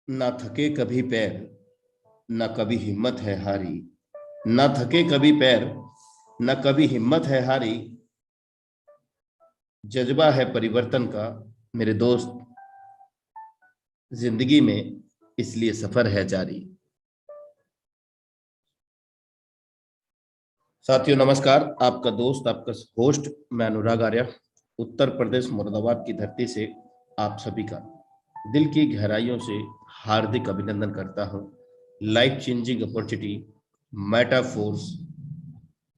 ना थके कभी पैर, न कभी हिम्मत है हारी। न थके कभी पैर, न कभी हिम्मत है हारी। जज्बा है परिवर्तन का मेरे दोस्त जिंदगी में, इसलिए सफर है जारी। साथियों नमस्कार, आपका दोस्त, आपका होस्ट मैं अनुराग आर्य, उत्तर प्रदेश मुरादाबाद की धरती से आप सभी का दिल की गहराइयों से हार्दिक अभिनंदन करता हूं। Life changing opportunity Metaforce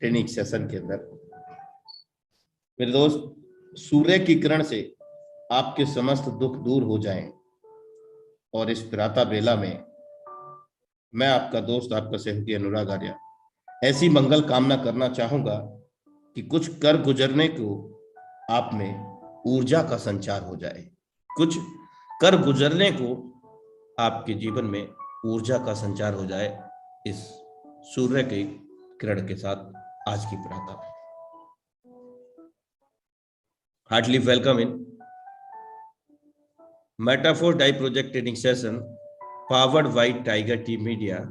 training session के अंदर मेरे दोस्त, सूर्य की किरण से आपके समस्त दुख दूर हो जाएं, और इस प्रातः बेला में मैं आपका दोस्त, आपका सहयोगी अनुराग आर्य ऐसी मंगल कामना करना चाहूंगा कि कुछ कर गुजरने को आप में ऊर्जा का संचार हो जाए। कुछ कर गुजरने को आपके जीवन में ऊर्जा का संचार हो जाए इस सूर्य के किरण के साथ आज की प्रातः। Heartly welcome in Metaphor Die Project Training Session powered by Tiger Team Media.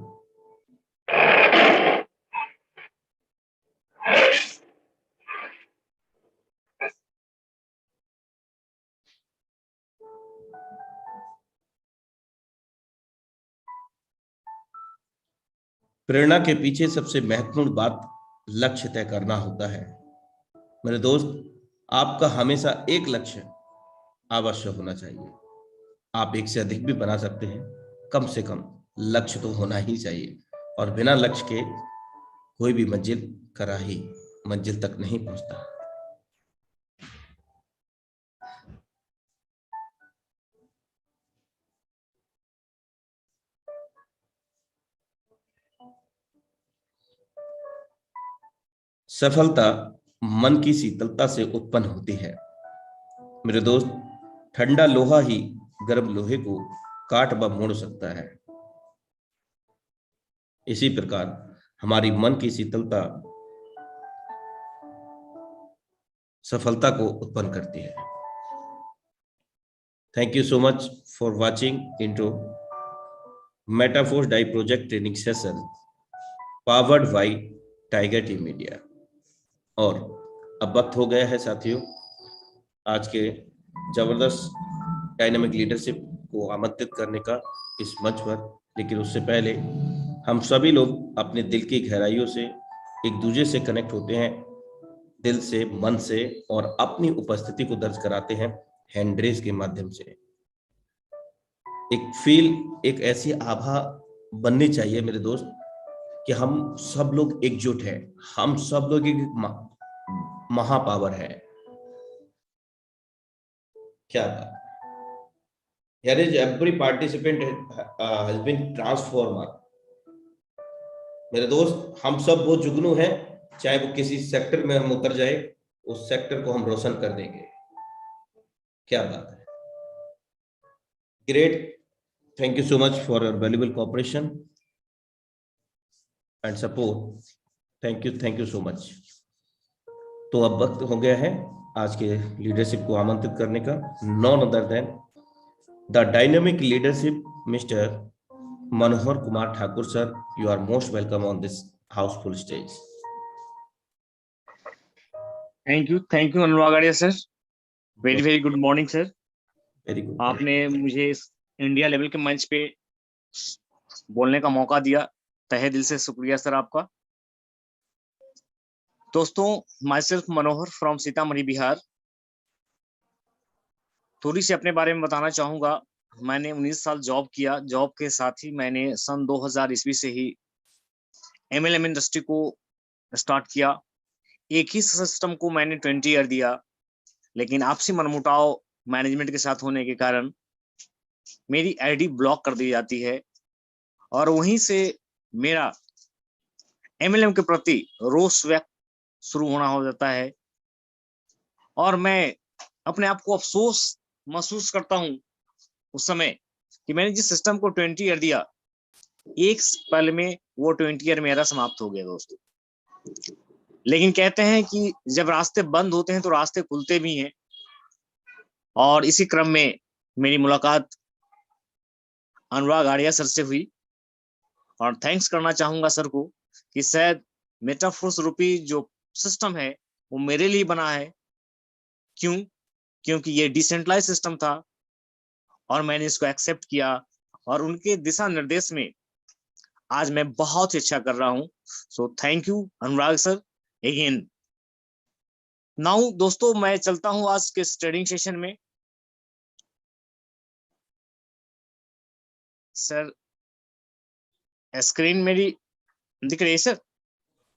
प्रेरणा के पीछे सबसे महत्वपूर्ण बात लक्ष्य तय करना होता है। मेरे दोस्त, आपका हमेशा एक लक्ष्य अवश्य होना चाहिए। आप एक से अधिक भी बना सकते हैं, कम से कम लक्ष्य तो होना ही चाहिए। और बिना लक्ष्य के कोई भी मंजिल तक नहीं पहुंचता। सफलता मन की शीतलता से उत्पन्न होती है। मेरे दोस्त, ठंडा लोहा ही गर्म लोहे को काट व मोड़ सकता है। इसी प्रकार हमारी मन की शीतलता सफलता को उत्पन्न करती है। Thank you so much for watching into Metaphor Die Project training session powered by Tiger Team Media. और अब वक्त हो गया है साथियों आज के जबरदस्त डायनामिक लीडरशिप को आमंत्रित करने का इस मंच पर। लेकिन उससे पहले हम सभी लोग अपने दिल की गहराइयों से एक दूसरे से कनेक्ट होते हैं, दिल से, मन से, और अपनी उपस्थिति को दर्ज कराते हैं हैंडरेस के माध्यम से। एक ऐसी आभा बननी चाहिए मेरे दोस्त कि हम सब लोग एकजुट हैं, हम सब लोग एक महापावर है। क्या बात यार, every participant has been transformer. मेरे दोस्त, हम सब वो जुगनू हैं, चाहे वो किसी सेक्टर में हम उतर जाए, उस सेक्टर को हम रोशन कर देंगे। क्या बात है, great. Thank you so much for your valuable cooperation and support. Thank you so much. तो अब वक्त हो गया है आज के लीडरशिप को आमंत्रित करने का। None other than the dynamic leadership mister Manohar Kumar Thakur sir. You are most welcome on this housefull stage. Thank you Anurag Arya sir. Very very good morning sir. Very good. आपने मुझे इस इंडिया लेवल के मंच पे बोलने का मौका दिया, तहे दिल से शुक्रिया सर आपका। दोस्तों, my self Manohar from Sitamarhi Bihar. थोड़ी सी अपने बारे में बताना चाहूंगा। मैंने 19 साल जॉब किया। जॉब के साथ ही मैंने सन 2000 ईस्वी से ही MLM इंडस्ट्री को स्टार्ट किया। एक ही सिस्टम को मैंने 20 ईयर दिया, लेकिन आपसी मनमुटाव मैनेजमेंट के साथ होने के कारण मेरी आईडी ब्लॉक कर दी जाती है, और वहीं से मेरा MLM के प्रति रोष व्यक्त शुरू होना हो जाता है, और मैं अपने आप को अफसोस महसूस करता हूं उस समय कि मैंने जिस सिस्टम को 20 ईयर दिया, एक पल में वो 20 ईयर मेरा समाप्त हो गया दोस्तों। लेकिन कहते हैं कि जब रास्ते बंद होते हैं तो रास्ते खुलते भी हैं, और इसी क्रम में मेरी मुलाकात अनुराग आर्या सर से हुई, और थैंक्स करना चाहूंगा सर को कि शायद मेटाफोर्स रूपी जो सिस्टम है वो मेरे लिए बना है। क्यों? क्योंकि ये डिसेंट्रलाइज सिस्टम था और मैंने इसको एक्सेप्ट किया, और उनके दिशा निर्देश में आज मैं बहुत ही अच्छा कर रहा हूं। So thank you Anurag sir again. Now दोस्तों, मैं चलता हूं आज के ट्रेडिंग सेशन में। सर स्क्रीन मेरी दिख रही है सर?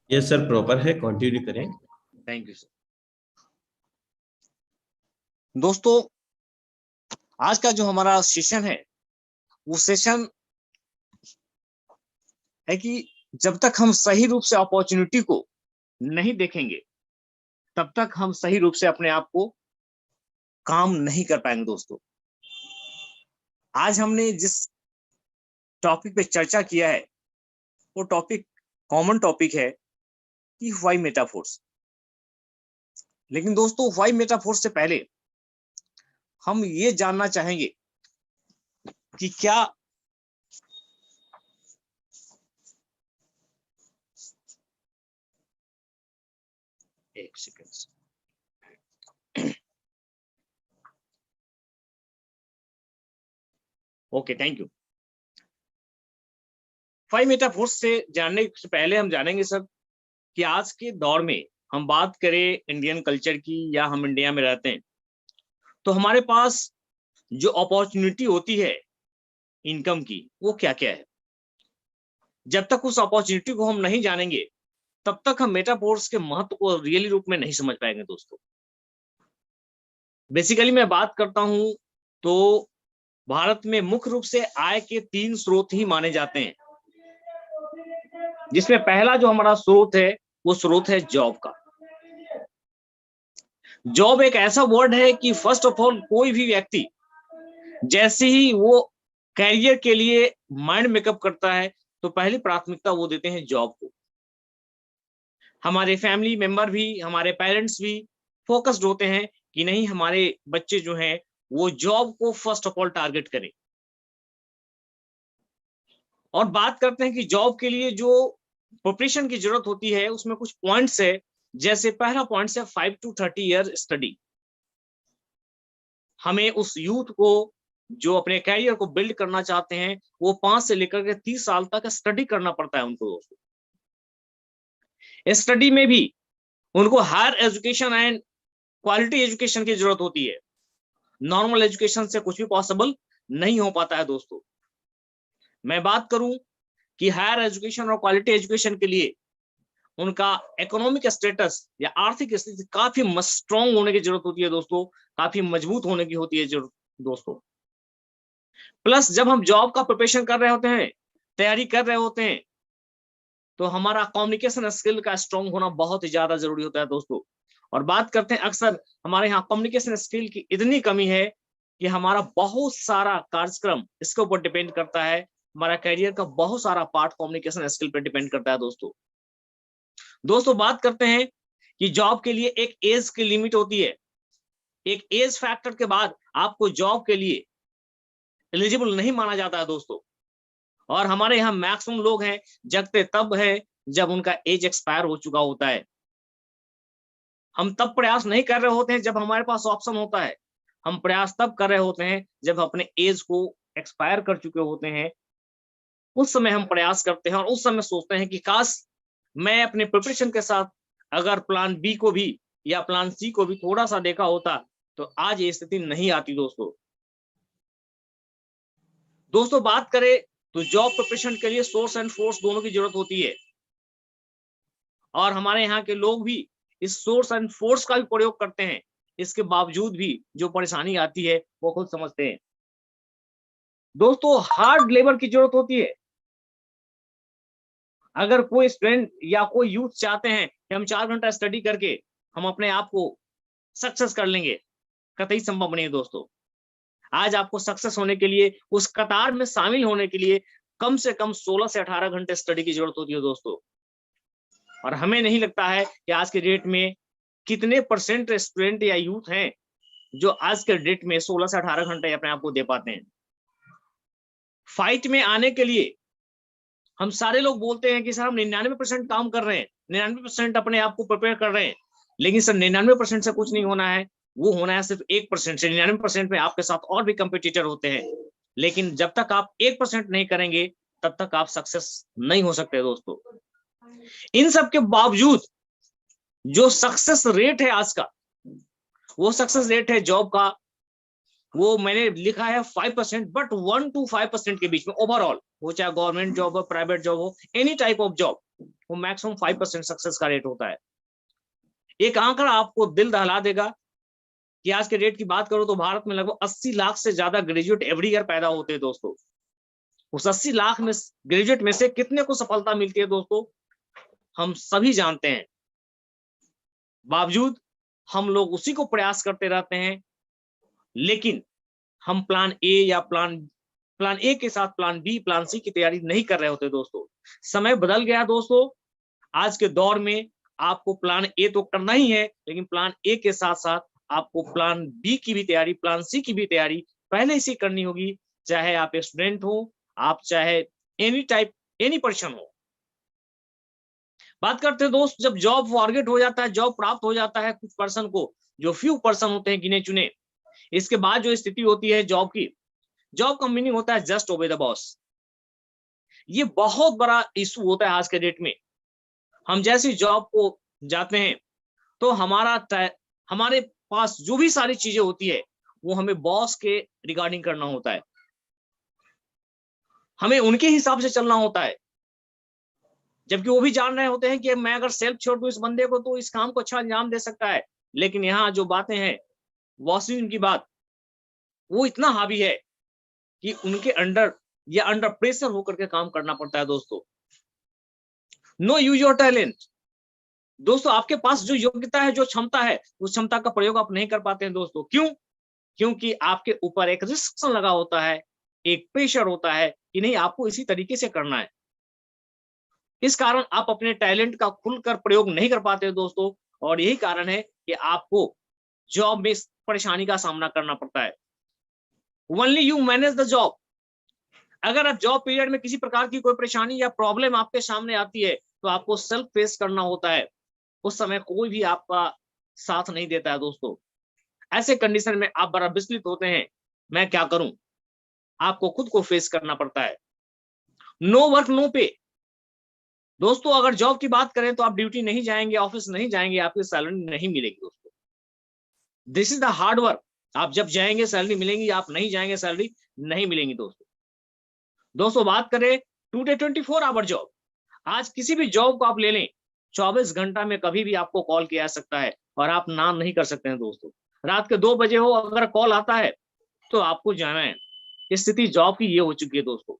ये सर प्रॉपर है, कंटिन्यू करें। Thank you sir. दोस्तों, आज का जो हमारा सेशन है वो सेशन है कि जब तक हम सही रूप से अपॉर्चुनिटी को नहीं देखेंगे तब तक हम सही रूप से अपने आप को काम नहीं कर पाएंगे। दोस्तों, आज हमने जिस टॉपिक पे चर्चा किया है वो टॉपिक कॉमन टॉपिक है कि व्हाई मेटाफोर्स। लेकिन दोस्तों, व्हाई मेटाफोर्स से पहले हम ये जानना चाहेंगे कि क्या एक second. Okay, thank you. Why Metaforce से जानने से पहले हम जानेंगे सर कि आज के दौर में हम बात करें इंडियन कल्चर की या हम इंडिया में रहते हैं तो हमारे पास जो अपॉर्चुनिटी होती है इनकम की वो क्या क्या है। जब तक उस अपॉर्चुनिटी को हम नहीं जानेंगे तब तक हम मेटाफोर्स के महत्व को रियली रूप में नहीं समझ पाएंगे। दोस्तों, बेसिकली मैं बात करता हूं तो भारत में मुख्य रूप से आय के 3 स्रोत ही माने जाते हैं, जिसमें पहला जो हमारा स्रोत है वो स्रोत है जॉब का। जॉब एक ऐसा वर्ड है कि फर्स्ट ऑफ ऑल कोई भी व्यक्ति जैसे ही वो कैरियर के लिए माइंड मेकअप करता है तो पहली प्राथमिकता वो देते हैं जॉब को। हमारे फैमिली मेंबर भी, हमारे पेरेंट्स भी फोकस्ड होते हैं कि नहीं, हमारे बच्चे जो हैं वो जॉब को फर्स्ट ऑफ ऑल टारगेट करें। और बात करते हैं कि जॉब के लिए जो प्रिपरेशन की जरूरत होती है उसमें कुछ पॉइंट्स है। जैसे पहला पॉइंट है 5 to 30 ईयर स्टडी। हमें उस यूथ को जो अपने कैरियर को बिल्ड करना चाहते हैं वो 5 से लेकर के 30 साल तक स्टडी करना पड़ता है उनको। दोस्तों, स्टडी में भी उनको higher education and quality education की जरूरत होती है। नॉर्मल एजुकेशन से कुछ भी पॉसिबल नहीं हो पाता है। दोस्तों, मैं बात करूं कि हायर एजुकेशन और क्वालिटी एजुकेशन के लिए उनका इकोनॉमिक स्टेटस या आर्थिक स्थिति काफी स्ट्रांग होने की जरूरत होती है। दोस्तों, काफी मजबूत होने की होती है जरूरत। दोस्तों, प्लस जब हम जॉब का प्रिपरेशन कर रहे होते हैं, तैयारी कर रहे होते हैं, तो हमारा कम्युनिकेशन स्किल का स्ट्रांग होना बहुत ही ज्यादा जरूरी होता है। दोस्तों, और बात करते हैं अक्सर हमारे यहाँ कम्युनिकेशन स्किल की इतनी कमी है कि हमारा बहुत सारा कार्यक्रम इसके ऊपर डिपेंड करता है। हमारा करियर का बहुत सारा पार्ट कम्युनिकेशन स्किल पर डिपेंड करता है। दोस्तों, बात करते हैं कि जॉब के लिए एक एज की लिमिट होती है। एक एज फैक्टर के बाद आपको जॉब के लिए एलिजिबल नहीं माना जाता है। दोस्तों, और हमारे यहाँ मैक्सिमम लोग हैं जगते तब है जब उनका एज एक्सपायर हो चुका होता है। हम तब प्रयास नहीं कर रहे होते हैं जब हमारे पास ऑप्शन होता है। हम प्रयास तब कर रहे होते हैं जब अपने एज को एक्सपायर कर चुके होते हैं। उस समय हम प्रयास करते हैं और उस समय सोचते हैं कि काश मैं अपने प्रिपरेशन के साथ अगर प्लान बी को भी या प्लान सी को भी थोड़ा सा देखा होता तो आज ये स्थिति नहीं आती। दोस्तों, बात करें तो जॉब प्रिपरेशन के लिए सोर्स एंड फोर्स दोनों की जरूरत होती है, और हमारे यहाँ के लोग भी इस सोर्स एंड फोर्स का भी प्रयोग करते हैं। इसके बावजूद भी जो परेशानी आती है वो खुद समझते हैं। दोस्तों, हार्ड लेबर की जरूरत होती है। अगर कोई स्टूडेंट या कोई यूथ चाहते हैं कि हम 4 घंटा स्टडी करके हम अपने आप को सक्सेस कर लेंगे, कतई संभव नहीं है। दोस्तों, आज आपको सक्सेस होने के लिए, उस कतार में शामिल होने के लिए कम से कम 16 से 18 घंटे स्टडी की जरूरत होती है। दोस्तों, और हमें नहीं लगता है कि आज के डेट में कितने परसेंट स्टूडेंट या यूथ हैं जो आज के डेट में 16 से 18 घंटे अपने आप को दे पाते हैं। फाइट में आने के लिए हम सारे लोग बोलते हैं कि सर हम 99% काम कर रहे हैं, 99% अपने आप को प्रिपेयर कर रहे हैं, लेकिन सर 99% से कुछ नहीं होना है, वो होना है सिर्फ 1% से। 99% में आपके साथ और भी कंपटीटर होते हैं, लेकिन जब तक आप 1% नहीं करेंगे तब तक आप सक्सेस नहीं हो सकते दोस्तों। इन सब के बावजूद जो सक्सेस रेट है आज का, वो सक्सेस रेट है जॉब का, वो मैंने लिखा है 5%, बट 1 to 5% के बीच में ओवरऑल, वो चाहे गवर्नमेंट जॉब हो, प्राइवेट जॉब हो, एनी टाइप ऑफ जॉब, वो मैक्सिमम 5% सक्सेस का रेट होता है। एक आंकड़ा आपको दिल दहला देगा कि आज के रेट की बात करो तो भारत में लगभग 80 लाख से ज्यादा ग्रेजुएट एवरी ईयर पैदा होते हैं दोस्तों। उस 80 लाख में ग्रेजुएट में से कितने को सफलता मिलती है दोस्तों, हम सभी जानते हैं। बावजूद हम लोग उसी को प्रयास करते रहते हैं, लेकिन हम प्लान ए या प्लान ए के साथ प्लान बी, प्लान सी की तैयारी नहीं कर रहे होते दोस्तों। समय बदल गया दोस्तों। आज के दौर में आपको प्लान ए तो करना ही है, लेकिन प्लान ए के साथ साथ आपको प्लान बी की भी तैयारी, प्लान सी की भी तैयारी पहले से करनी होगी। चाहे आप स्टूडेंट हो, आप चाहे एनी पर्सन हो। बात करते हैं दोस्त, जब जॉब टारगेट हो जाता है, जॉब प्राप्त हो जाता है कुछ पर्सन को, जो फ्यू पर्सन होते हैं गिने चुने, इसके बाद जो स्थिति होती है जॉब की, जॉब का मीनिंग होता है जस्ट ओबे द बॉस। ये बहुत बड़ा इशू होता है आज के डेट में। हम जैसी जॉब को जाते हैं तो हमारे पास जो भी सारी चीजें होती है वो हमें बॉस के रिगार्डिंग करना होता है, हमें उनके हिसाब से चलना होता है, जबकि वो भी जान रहे होते हैं कि मैं अगर सेल्फ छोड़ दूं इस बंदे को तो इस काम को अच्छा अंजाम दे सकता है। लेकिन यहाँ जो बातें हैं, बॉसिज्म की बात, वो इतना हावी है कि उनके अंडर या अंडर प्रेशर होकर के काम करना पड़ता है दोस्तों। No use your talent. दोस्तों आपके पास जो योग्यता है, जो क्षमता है, उस क्षमता का प्रयोग आप नहीं कर पाते हैं दोस्तों। क्यों? क्योंकि आपके ऊपर एक रिस्ट्रिक्शन लगा होता है, एक प्रेशर होता है कि नहीं आपको इसी तरीके से करना है। इस कारण आप अपने टैलेंट का खुलकर प्रयोग नहीं कर पाते दोस्तों, और यही कारण है कि आपको जॉब में इस परेशानी का सामना करना पड़ता है। Only you manage the job. अगर आप जॉब पीरियड में किसी प्रकार की कोई परेशानी या प्रॉब्लम आपके सामने आती है तो आपको सेल्फ फेस करना होता है। उस समय कोई भी आपका साथ नहीं देता है दोस्तों। ऐसे कंडीशन में आप बड़ा विचलित होते हैं, मैं क्या करूं? आपको खुद को फेस करना पड़ता है। नो वर्क नो पे। दोस्तों अगर जॉब की बात करें तो आप ड्यूटी नहीं जाएंगे, ऑफिस नहीं जाएंगे, आपकी सैलरी नहीं मिलेगी दोस्तों। This is the hard work. आप जब जाएंगे सैलरी मिलेंगी, आप नहीं जाएंगे सैलरी नहीं मिलेंगी दोस्तों। बात करें टुडे 24 आवर जॉब, आज किसी भी जॉब को आप ले लें, 24 घंटा में कभी भी आपको कॉल किया जा सकता है और आप नाम नहीं कर सकते हैं दोस्तों। रात के 2 बजे हो अगर कॉल आता है तो आपको जाना है। स्थिति जॉब की ये हो चुकी है दोस्तों।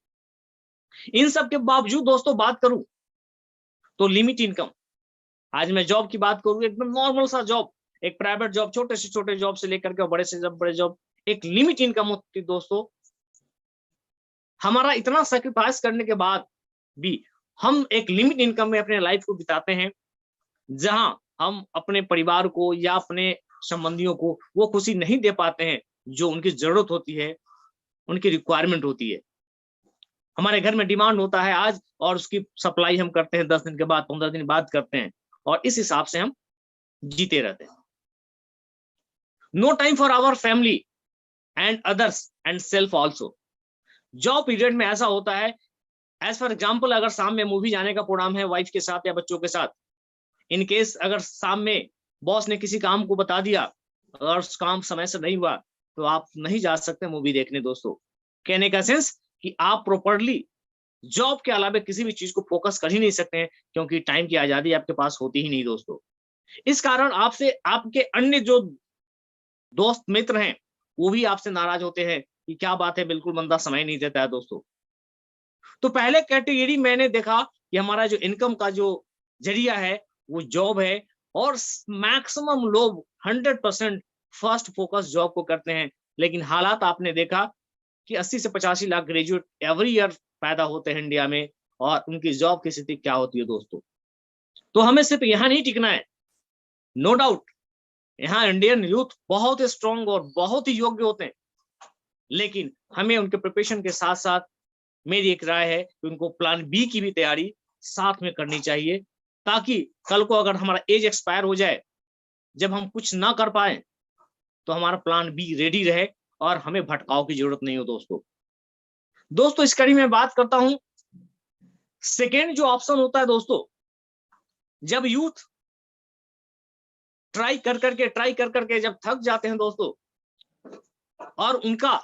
इन सब के बावजूद दोस्तों बात करूं तो लिमिट इनकम, आज मैं जॉब की बात करूं, एकदम नॉर्मल सा जॉब, एक प्राइवेट जॉब, छोटे से छोटे जॉब से लेकर के बड़े से बड़े जॉब, एक लिमिट इनकम होती है दोस्तों। हमारा इतना सैक्रिफाइस करने के बाद भी हम एक लिमिट इनकम में अपने लाइफ को बिताते हैं, जहां हम अपने परिवार को या अपने संबंधियों को वो खुशी नहीं दे पाते हैं जो उनकी जरूरत होती है, उनकी रिक्वायरमेंट होती है। हमारे घर में डिमांड होता है आज, और उसकी सप्लाई हम करते हैं 10 दिन के बाद, 15 दिन बाद करते हैं, और इस हिसाब से हम जीते रहते हैं। No time for our family and others and self also. Job period में ऐसा होता है, एज फॉर एग्जाम्पल अगर शाम में मूवी जाने का प्रोग्राम है वाइफ के साथ या बच्चों के साथ, इन केस अगर शाम में बॉस ने किसी काम को बता दिया और उस काम समय से नहीं हुआ तो आप नहीं जा सकते मूवी देखने दोस्तों। कहने का सेंस कि आप प्रॉपरली जॉब के अलावा किसी भी चीज को फोकस कर ही नहीं सकते हैं, क्योंकि टाइम की आजादी आपके पास होती ही नहीं दोस्तों। इस कारण आपसे आपके अन्य जो दोस्त मित्र हैं वो भी आपसे नाराज होते हैं कि क्या बात है, बिल्कुल बंदा समय नहीं देता है दोस्तों। तो पहले कैटेगरी मैंने देखा कि हमारा जो इनकम का जो जरिया है वो जॉब है, और मैक्सिमम लोग 100% फर्स्ट फोकस जॉब को करते हैं। लेकिन हालात आपने देखा कि 80 से 85 लाख ग्रेजुएट एवरी ईयर पैदा होते हैं इंडिया में, और उनकी जॉब की स्थिति क्या होती है दोस्तों। तो हमें सिर्फ यहाँ नहीं टिकना है, नो डाउट यहाँ इंडियन यूथ बहुत स्ट्रॉन्ग और बहुत ही योग्य होते हैं, लेकिन हमें उनके प्रिपरेशन के साथ साथ मेरी एक राय है कि उनको प्लान बी की भी तैयारी साथ में करनी चाहिए, ताकि कल को अगर हमारा एज एक्सपायर हो जाए, जब हम कुछ ना कर पाए, तो हमारा प्लान बी रेडी रहे और हमें भटकाव की जरूरत नहीं हो। दोस्तों इस कड़ी में बात करता हूं, सेकेंड जो ऑप्शन होता है दोस्तों, जब यूथ ट्राई कर करके जब थक जाते हैं दोस्तों, और उनका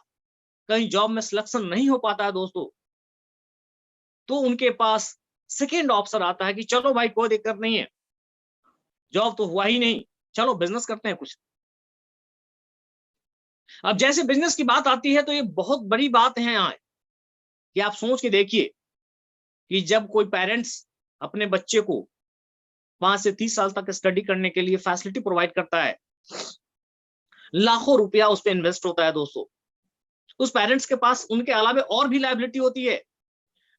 कहीं जॉब में सिलेक्शन नहीं हो पाता है दोस्तों, तो उनके पास सेकेंड ऑप्शन आता है कि चलो भाई कोई दिक्कत नहीं है, जॉब तो हुआ ही नहीं, चलो बिजनेस करते हैं कुछ। अब जैसे बिजनेस की बात आती है तो ये बहुत बड़ी बात है यहाँ, कि आप सोच के देखिए कि जब कोई पेरेंट्स अपने बच्चे को 5 से 30 साल तक स्टडी करने के लिए फैसिलिटी प्रोवाइड करता है, लाखों रुपया उस पर इन्वेस्ट होता है दोस्तों, उस पेरेंट्स के पास उनके अलावा और भी लायबिलिटी होती है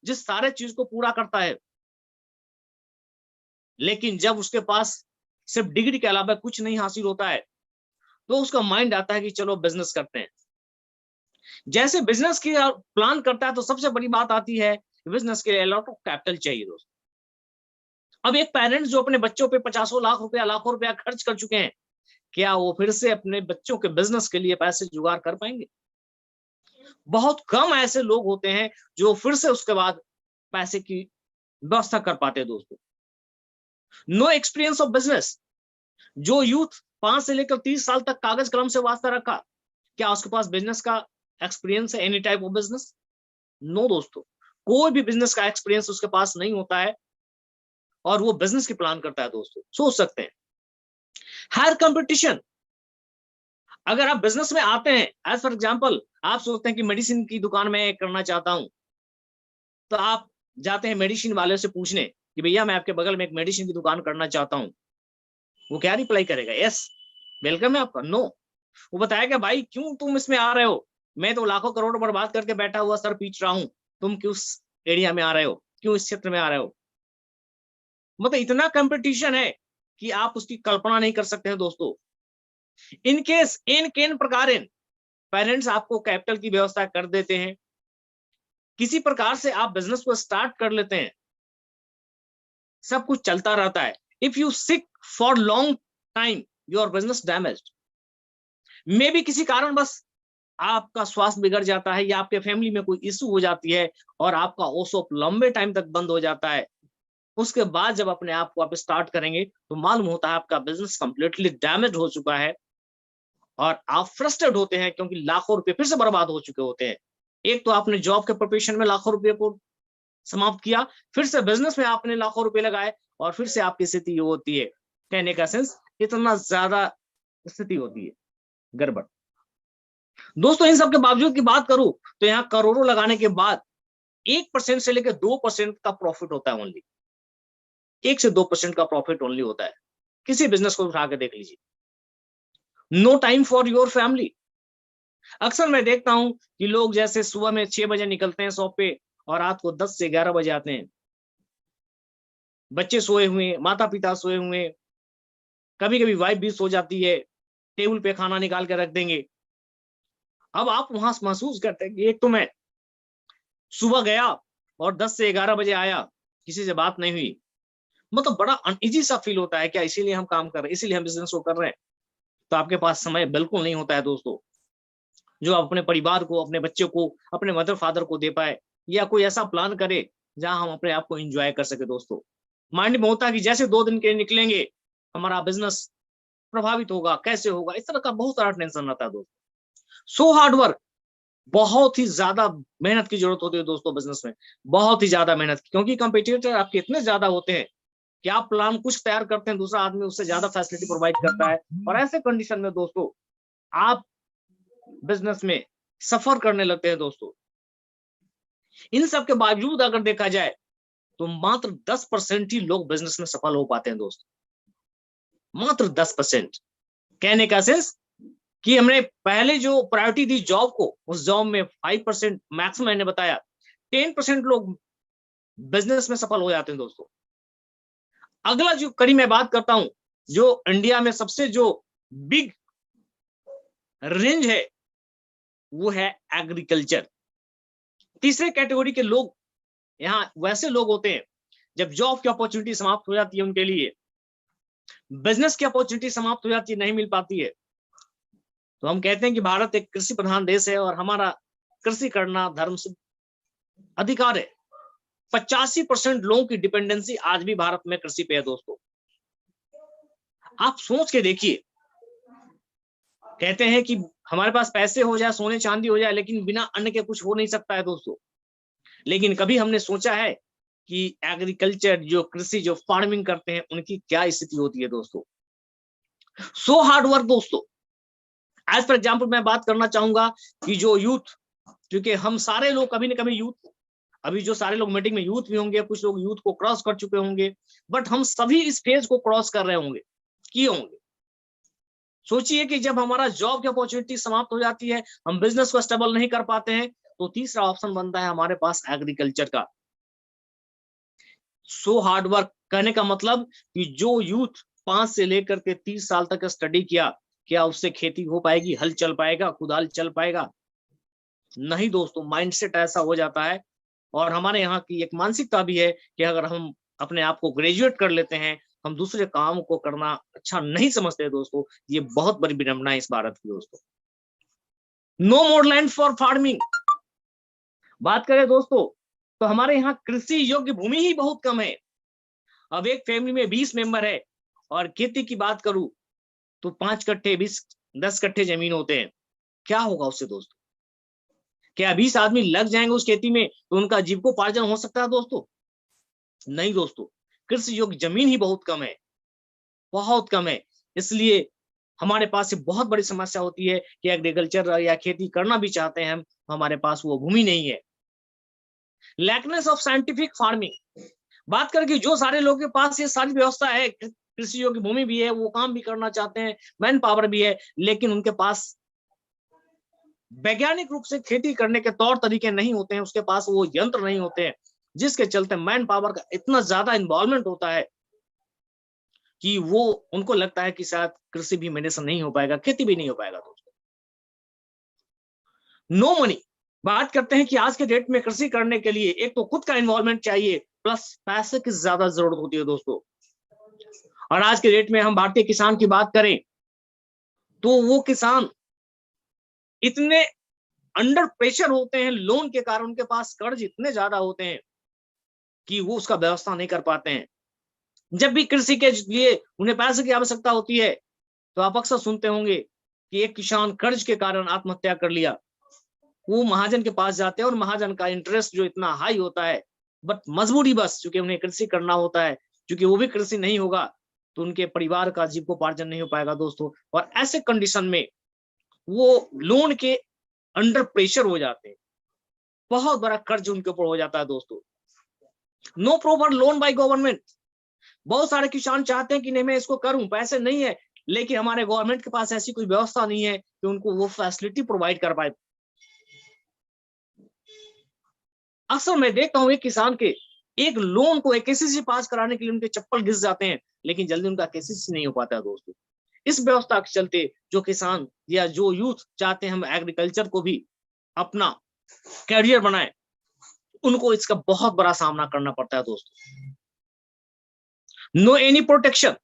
जिस सारे चीज को पूरा करता है, लेकिन जब उसके पास सिर्फ डिग्री के अलावा कुछ नहीं हासिल होता है, तो उसका माइंड आता है कि चलो बिजनेस करते हैं। जैसे बिजनेस की प्लान करता है तो सबसे बड़ी बात आती है, बिजनेस के लिए लॉट ऑफ कैपिटल चाहिए दोस्तों। अब एक पेरेंट्स जो अपने बच्चों पे 50 लाख रुपया, लाखों रुपया खर्च कर चुके हैं, क्या वो फिर से अपने बच्चों के बिजनेस के लिए पैसे जुगाड़ कर पाएंगे? बहुत कम ऐसे लोग होते हैं जो फिर से उसके बाद पैसे की व्यवस्था कर पाते हैं दोस्तों। नो एक्सपीरियंस ऑफ बिजनेस, जो यूथ 5 से लेकर 30 साल तक कागज कलम से वास्ता रखा, क्या उसके पास बिजनेस का एक्सपीरियंस है? Any type of business? No दोस्तों, कोई भी बिजनेस का एक्सपीरियंस उसके पास नहीं होता है, और वो बिजनेस की प्लान करता है दोस्तों। सोच सकते हैं, हायर कंपटीशन। अगर आप बिजनेस में आते हैं, एज फॉर एग्जांपल आप सोचते हैं कि मेडिसिन की दुकान में करना चाहता हूं, तो आप जाते हैं मेडिसिन वाले से पूछने कि भैया मैं आपके बगल में एक मेडिसिन की दुकान करना चाहता हूं। वो क्या रिप्लाई करेगा? यस, वेलकम है आपका। नो, वो बताएगा भाई क्यों तुम इसमें आ रहे हो, मैं तो लाखों करोड़ बर्बाद करके बैठा हुआ सर पीट रहा हूं, तुम क्यों इस एरिया में आ रहे हो, क्यों इस क्षेत्र में आ रहे हो? मतलब इतना कंपटीशन है कि आप उसकी कल्पना नहीं कर सकते हैं दोस्तों। इन केस इन केन प्रकार पेरेंट्स आपको कैपिटल की व्यवस्था कर देते हैं, किसी प्रकार से आप बिजनेस को स्टार्ट कर लेते हैं, सब कुछ चलता रहता है। If you sick for long time, your business damaged. मे भी किसी कारण बस आपका स्वास्थ्य बिगड़ जाता है, या आपके फैमिली में कोई इशू हो जाती है और आपका ओसोप लंबे टाइम तक बंद हो जाता है, उसके बाद जब अपने आप को आप स्टार्ट करेंगे तो मालूम होता है आपका बिजनेस कंप्लीटली डैमेज हो चुका है, और आप फ्रस्ट्रेट होते हैं क्योंकि लाखों रुपए फिर से बर्बाद हो चुके होते हैं। एक तो आपने जॉब के प्रिपरेशन में लाखों रुपए को समाप्त किया, फिर से बिजनेस में आपने लाखों रुपए लगाए, और फिर से आपकी स्थिति ये होती है, कहने का सेंस इतना ज्यादा स्थिति होती है गड़बड़। दोस्तों इन सब के बावजूद की बात करूं तो यहाँ करोड़ों लगाने के बाद 1% से लेकर 2% का प्रॉफिट होता है ओनली। 1 से 2% का प्रॉफिट ओनली होता है। किसी बिजनेस को उठा के देख लीजिए। No time for your family. अक्सर मैं देखता हूं कि लोग जैसे सुबह में 6 बजे निकलते हैं शॉप पे, और रात को 10 से 11 बजे आते हैं। बच्चे सोए हुए, माता पिता सोए हुए, कभी कभी वाइफ भी सो जाती है, टेबल पे खाना निकाल के रख देंगे। अब आप वहां महसूस करते हैं कि एक तो मैं सुबह गया और 10 से 11 बजे आया, किसी से बात नहीं हुई, मतलब बड़ा अनईजी सा फील होता है। क्या इसीलिए हम काम कर रहे हैं, इसीलिए हम बिजनेस को कर रहे हैं? तो आपके पास समय बिल्कुल नहीं होता है दोस्तों, जो आप अपने परिवार को, अपने बच्चे को, अपने मदर फादर को दे पाए, या कोई ऐसा प्लान करे जहां हम अपने आप को एंजॉय कर सके। दोस्तों माइंड में होता है कि जैसे 2 दिन के निकलेंगे हमारा बिजनेस प्रभावित होगा, कैसे होगा, इस तरह का बहुत सारा टेंशन रहता है दोस्तों। सो हार्ड वर्क, बहुत ही ज्यादा मेहनत की जरूरत होती है दोस्तों बिजनेस में, बहुत ही ज्यादा मेहनत की, क्योंकि कंपटीटर आपके इतने ज्यादा होते हैं कि आप प्लान कुछ तैयार करते हैं, दूसरा आदमी उससे ज्यादा फैसिलिटी प्रोवाइड करता है, और ऐसे कंडीशन में दोस्तों आप बिजनेस में सफर करने लगते हैं दोस्तों। इन सब के बावजूद अगर देखा जाए तो मात्र 10% ही लोग बिजनेस में सफल हो पाते हैं दोस्तों, मात्र 10%। कहने का सेंस कि हमने पहले जो प्रायोरिटी दी जॉब को, उस जॉब में 5% मैक्सिमम मैंने बताया, 10% लोग बिजनेस में सफल हो जाते हैं दोस्तों। अगला जो कड़ी मैं बात करता हूं, जो इंडिया में सबसे जो बिग रेंज है वो है एग्रीकल्चर। तीसरे कैटेगरी के लोग यहाँ वैसे लोग होते हैं जब जॉब की अपॉर्चुनिटी समाप्त हो जाती है उनके लिए, बिजनेस की अपॉर्चुनिटी समाप्त हो जाती है, नहीं मिल पाती है, तो हम कहते हैं कि भारत एक कृषि प्रधान देश है और हमारा कृषि करना धर्म से अधिकार है। 85% लोगों की डिपेंडेंसी आज भी भारत में कृषि पे है दोस्तों। आप सोच के देखिए, कहते हैं कि हमारे पास पैसे हो जाए, सोने चांदी हो जाए, लेकिन बिना अन्न के कुछ हो नहीं सकता है दोस्तों। लेकिन कभी हमने सोचा है कि एग्रीकल्चर, जो कृषि, जो फार्मिंग करते हैं, उनकी क्या स्थिति होती है दोस्तों। सो हार्ड वर्क दोस्तों। एज फॉर एग्जाम्पल मैं बात करना चाहूंगा कि जो यूथ, क्योंकि हम सारे लोग कभी ना कभी यूथ, अभी जो सारे लोग मीटिंग में यूथ भी होंगे, कुछ लोग यूथ को क्रॉस कर चुके होंगे, बट हम सभी इस फेज को क्रॉस कर रहे होंगे, किए होंगे। सोचिए कि जब हमारा जॉब की अपॉर्चुनिटी समाप्त हो जाती है, हम बिजनेस को स्टेबल नहीं कर पाते हैं, तो तीसरा ऑप्शन बनता है हमारे पास एग्रीकल्चर का। सो हार्ड वर्क कहने का मतलब कि जो यूथ 5 से लेकर के 30 साल तक स्टडी किया, क्या उससे खेती हो पाएगी, हल चल पाएगा, कुदाल चल पाएगा? नहीं दोस्तों, माइंडसेट ऐसा हो जाता है। और हमारे यहाँ की एक मानसिकता भी है कि अगर हम अपने आप को ग्रेजुएट कर लेते हैं, हम दूसरे काम को करना अच्छा नहीं समझते दोस्तों। ये बहुत बड़ी विडंबना है इस भारत की दोस्तों। No more land for farming बात करें दोस्तों, तो हमारे यहाँ कृषि योग्य भूमि ही बहुत कम है। अब एक फैमिली में 20 मेंबर है और खेती की बात करूं तो 5 कट्ठे 10 कट्ठे जमीन होते हैं। क्या होगा उससे दोस्तों? क्या 20 आदमी लग जाएंगे उस खेती में तो उनका जीविकोपार्जन हो सकता है दोस्तों? नहीं दोस्तों, कृषि योग्य जमीन ही बहुत कम है, बहुत कम है। इसलिए हमारे पास ये बहुत बड़ी समस्या होती है कि एग्रीकल्चर या खेती करना भी चाहते हैं हम, हमारे पास वो भूमि नहीं है। लैकनेस ऑफ साइंटिफिक फार्मिंग बात करके, जो सारे लोगों के पास ये सारी व्यवस्था है, कृषि योग्य भूमि भी है, वो काम भी करना चाहते हैं, मैन पावर भी है, लेकिन उनके पास वैज्ञानिक रूप से खेती करने के तौर तरीके नहीं होते हैं, उसके पास वो यंत्र नहीं होते हैं, जिसके चलते मैन पावर का इतना ज्यादा इन्वॉल्वमेंट होता है कि वो उनको लगता है कि शायद कृषि भी मेरे से नहीं हो पाएगा, खेती भी नहीं हो पाएगा दोस्तों। नो मनी बात करते हैं कि आज के डेट में कृषि करने के लिए एक तो खुद का इन्वॉल्वमेंट चाहिए, प्लस पैसे की ज्यादा जरूरत होती है दोस्तों। और आज के डेट में हम भारतीय किसान की बात करें तो वो किसान इतने अंडर प्रेशर होते हैं, लोन के कारण उनके पास कर्ज इतने ज्यादा होते हैं कि वो उसका व्यवस्था नहीं कर पाते हैं। जब भी कृषि के लिए उन्हें पैसे की आवश्यकता होती है तो आप अक्सर सुनते होंगे कि एक किसान कर्ज के कारण आत्महत्या कर लिया। वो महाजन के पास जाते हैं और महाजन का इंटरेस्ट जो इतना हाई होता है, बट मजबूरी बस चूंकि उन्हें कृषि करना होता है, क्योंकि वो भी कृषि नहीं होगा तो उनके परिवार का जीविकोपार्जन नहीं हो पाएगा दोस्तों। और ऐसे कंडीशन में वो लोन के अंडर प्रेशर हो जाते हैं, बहुत बड़ा कर्ज उनके ऊपर हो जाता है दोस्तों। No proper loan by government. बहुत सारे किसान चाहते हैं कि नहीं मैं इसको करूं, पैसे नहीं है, लेकिन हमारे गवर्नमेंट के पास ऐसी कोई व्यवस्था नहीं है कि उनको वो फैसिलिटी प्रोवाइड कर पाए। अक्सर मैं देखता हूं एक किसान के एक लोन को केसीसी पास कराने के लिए उनके चप्पल घिस जाते हैं, लेकिन जल्दी उनका केसीसी नहीं हो पाता है दोस्तों। इस व्यवस्था के चलते जो किसान या जो यूथ चाहते हैं हम एग्रीकल्चर को भी अपना कैरियर बनाए, उनको इसका बहुत बड़ा सामना करना पड़ता है दोस्तों। नो एनी प्रोटेक्शन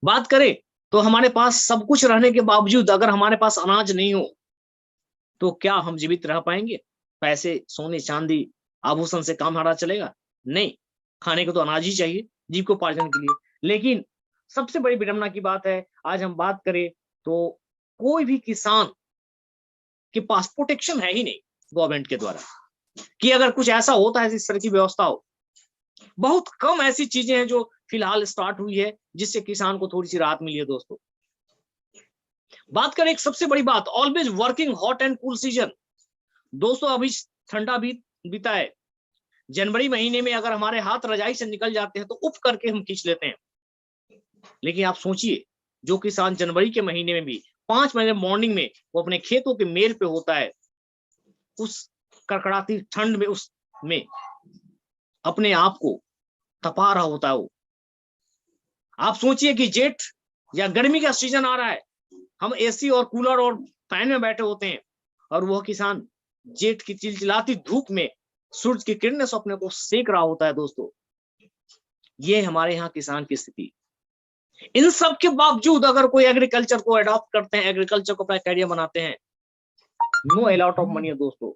बात करें तो हमारे पास सब कुछ रहने के बावजूद अगर हमारे पास अनाज नहीं हो तो क्या हम जीवित रह पाएंगे? पैसे, सोने चांदी, आभूषण से काम हमारा चलेगा? नहीं, खाने को तो अनाज ही चाहिए जीविकोपार्जन के लिए। लेकिन सबसे बड़ी विडंबना की बात है, आज हम बात करें तो कोई भी किसान के पास प्रोटेक्शन है ही नहीं गवर्नमेंट के द्वारा, कि अगर कुछ ऐसा होता है इस तरह की व्यवस्था हो। बहुत कम ऐसी चीजें हैं जो फिलहाल स्टार्ट हुई है जिससे किसान को थोड़ी सी राहत मिली है दोस्तों। बात करें एक सबसे बड़ी बात, always working hot and cool season. दोस्तों अभी ठंडा बीता है, जनवरी महीने में अगर हमारे हाथ रजाई से निकल जाते हैं तो उप करके हम खींच लेते हैं। लेकिन आप सोचिए, जो किसान जनवरी के महीने में भी 5 महीने मॉर्निंग में वो अपने खेतों के मेल पे होता है, उस कड़कड़ाती ठंड में उसमें अपने आप को तपा रहा होता है वो। आप सोचिए कि जेठ या गर्मी का सीजन आ रहा है, हम एसी और कूलर और फैन में बैठे होते हैं, और वह किसान जेठ की चिलचिलाती धूप में सूरज की किरणें से अपने को सेक रहा होता है दोस्तों। ये हमारे यहाँ किसान की स्थिति। इन सब के बावजूद अगर कोई एग्रीकल्चर को अडॉप्ट करते हैं, एग्रीकल्चर को अपना कैरियर बनाते हैं, नो अलॉट ऑफ मनी है दोस्तों,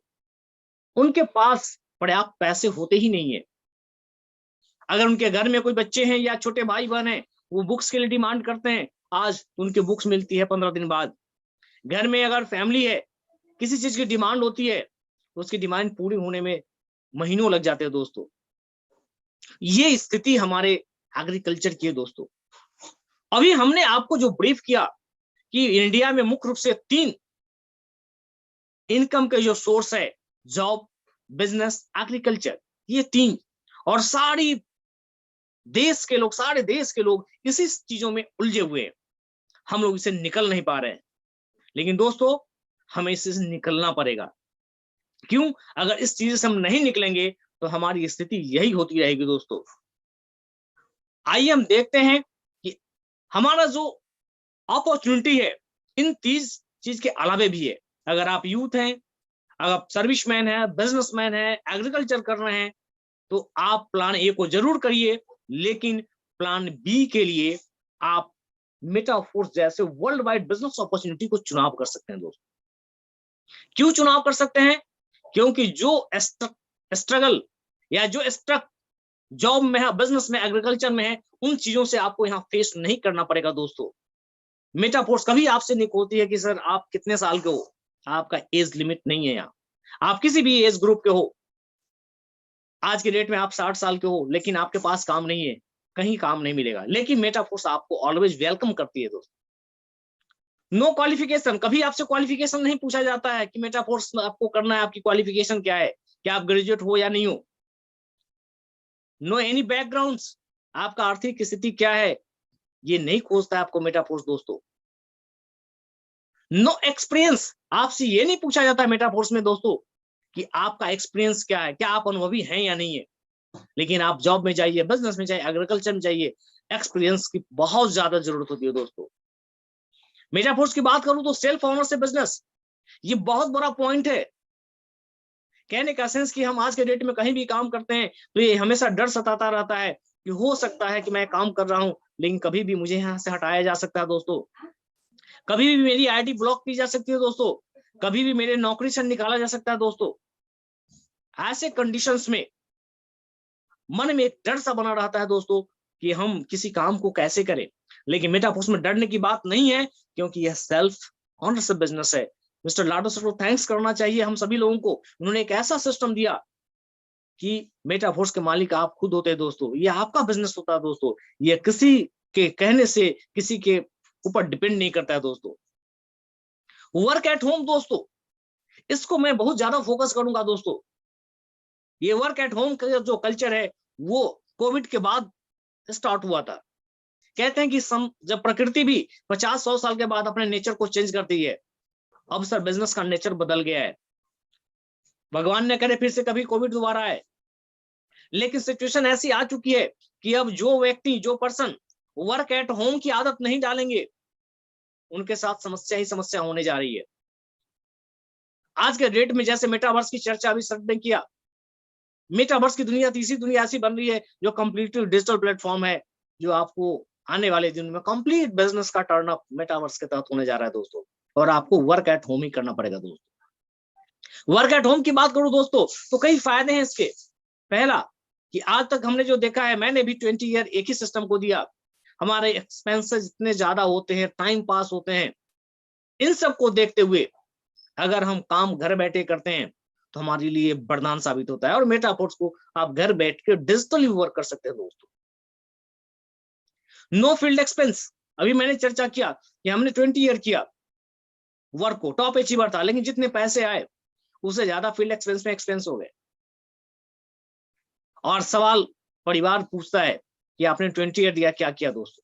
उनके पास पर्याप्त पैसे होते ही नहीं है। अगर उनके घर में कोई बच्चे हैं या छोटे भाई बहन हैं, वो बुक्स के लिए डिमांड करते हैं, आज उनकी बुक्स मिलती है 15 दिन बाद। घर में अगर फैमिली है, किसी चीज की डिमांड होती है, तो उसकी डिमांड पूरी होने में महीनों लग जाते हैं दोस्तों। ये स्थिति हमारे एग्रीकल्चर की है दोस्तों। अभी हमने आपको जो ब्रीफ किया कि इंडिया में मुख्य रूप से 3 इनकम के जो सोर्स है, जॉब, बिजनेस, एग्रीकल्चर, ये 3, और सारे देश के लोग इसी चीजों में उलझे हुए हैं। हम लोग इसे निकल नहीं पा रहे हैं, लेकिन दोस्तों हमें इससे निकलना पड़ेगा। क्यों? अगर इस चीज से हम नहीं निकलेंगे तो हमारी स्थिति यही होती रहेगी दोस्तों। आइए हम देखते हैं कि हमारा जो अपॉर्चुनिटी है इन 3 चीज के अलावे भी है। अगर आप यूथ हैं, अगर आप सर्विसमैन है, बिजनेसमैन है, एग्रीकल्चर कर रहे हैं, तो आप प्लान ए को जरूर करिए, लेकिन प्लान बी के लिए आप मेटाफोर्स जैसे वर्ल्ड वाइड बिजनेस अपॉर्चुनिटी को चुनाव कर सकते हैं दोस्तों। क्यों चुनाव कर सकते हैं? क्योंकि जो स्ट्रगल या जो स्ट्रक जॉब में है, बिजनेस में, एग्रीकल्चर में है, उन चीजों से आपको यहाँ फेस नहीं करना पड़ेगा दोस्तों। मेटाफोर्स कभी आपसे नहीं होती है कि सर आप कितने साल के हो, आपका एज लिमिट नहीं है। यहाँ आप किसी भी एज ग्रुप के हो, आज के डेट में आप 60 साल के हो, लेकिन आपके पास काम नहीं है, कहीं काम नहीं मिलेगा, लेकिन मेटाफोर्स आपको ऑलवेज वेलकम करती है दोस्तों। नो क्वालिफिकेशन, कभी आपसे क्वालिफिकेशन नहीं पूछा जाता है कि मेटाफोर्स आपको करना है, आपकी क्वालिफिकेशन क्या है, क्या आप ग्रेजुएट हो या नहीं हो। नो एनी बैकग्राउंड्स, आपका आर्थिक स्थिति क्या है, ये नहीं खोजता है आपको मेटाफोर्स दोस्तों। नो एक्सपीरियंस, आपसे ये नहीं पूछा जाता है मेटाफोर्स में दोस्तों कि आपका एक्सपीरियंस क्या है, क्या आप अनुभवी हैं या नहीं है। लेकिन आप जॉब में जाइए, बिजनेस में जाइए, एग्रीकल्चर में जाइए, एक्सपीरियंस की बहुत ज्यादा जरूरत होती है दोस्तों। मेटाफोर्स की बात करूं तो सेल्फ ओनरशिप बिजनेस, ये बहुत बड़ा पॉइंट है। कहने का सेंस कि हम आज के डेट में कहीं भी काम करते हैं तो ये हमेशा डर सताता रहता है कि हो सकता है कि मैं काम कर रहा हूं, लेकिन कभी भी मुझे यहाँ से हटाया जा सकता है दोस्तों, कभी भी मेरी आईडी ब्लॉक की जा सकती है दोस्तों, कभी भी मेरे नौकरी से निकाला जा सकता है दोस्तों। ऐसे कंडीशंस में मन में एक डर सा बना रहता है दोस्तों कि हम किसी काम को कैसे करें। लेकिन मेटाफोर्स में डरने की बात नहीं है, क्योंकि यह सेल्फ ओनरशिप बिजनेस है। मिस्टर लाडो सर को थैंक्स करना चाहिए हम सभी लोगों को, उन्होंने एक ऐसा सिस्टम दिया कि मेटाफोर्स के मालिक आप खुद होते हैं दोस्तों। ये आपका बिजनेस होता है दोस्तों, ये किसी के कहने से, किसी के ऊपर डिपेंड नहीं करता है दोस्तों। वर्क एट होम दोस्तों, इसको मैं बहुत ज्यादा फोकस करूंगा दोस्तों। ये वर्क एट होम का जो कल्चर है वो कोविड के बाद स्टार्ट हुआ था। कहते हैं कि जब प्रकृति भी 50-100 साल के बाद अपने नेचर को चेंज करती है, अब सर बिजनेस का नेचर बदल गया है। भगवान ने करे फिर से कभी कोविड दोबारा आए, लेकिन सिचुएशन ऐसी आ चुकी है कि अब जो व्यक्ति, जो पर्सन वर्क एट होम की आदत नहीं डालेंगे, उनके साथ समस्या ही समस्या होने जा रही है। आज के डेट में जैसे मेटावर्स की चर्चा अभी सर ने किया, मेटावर्स की दुनिया, तीसरी दुनिया ऐसी बन रही है जो कंप्लीटली डिजिटल प्लेटफॉर्म है, जो आपको आने वाले दिन में कंप्लीट बिजनेस का टर्न अप मेटावर्स के तहत होने जा रहा है दोस्तों। और आपको वर्क एट होम ही करना पड़ेगा दोस्तों। वर्क एट होम की बात करूं दोस्तों तो कई फायदे हैं इसके। पहला कि आज तक हमने जो देखा है, मैंने भी 20 ईयर एक ही सिस्टम को दिया, हमारे एक्सपेंसेस इतने ज्यादा होते हैं, टाइम पास होते हैं, इन सब को देखते हुए अगर हम काम घर बैठे करते हैं तो हमारे लिए वरदान साबित होता है। और मेटाफोर्स को आप घर बैठ के डिजिटली वर्क कर सकते हैं दोस्तों। नो फील्ड एक्सपेंस, अभी मैंने चर्चा किया कि हमने 20 ईयर किया वर्क को, टॉप अचीवर था, लेकिन जितने पैसे आए उससे ज्यादा फील्ड एक्सपेंस में एक्सपेंस हो गए। और सवाल परिवार पूछता है कि आपने 20 ईयर दिया, क्या किया दोस्तों।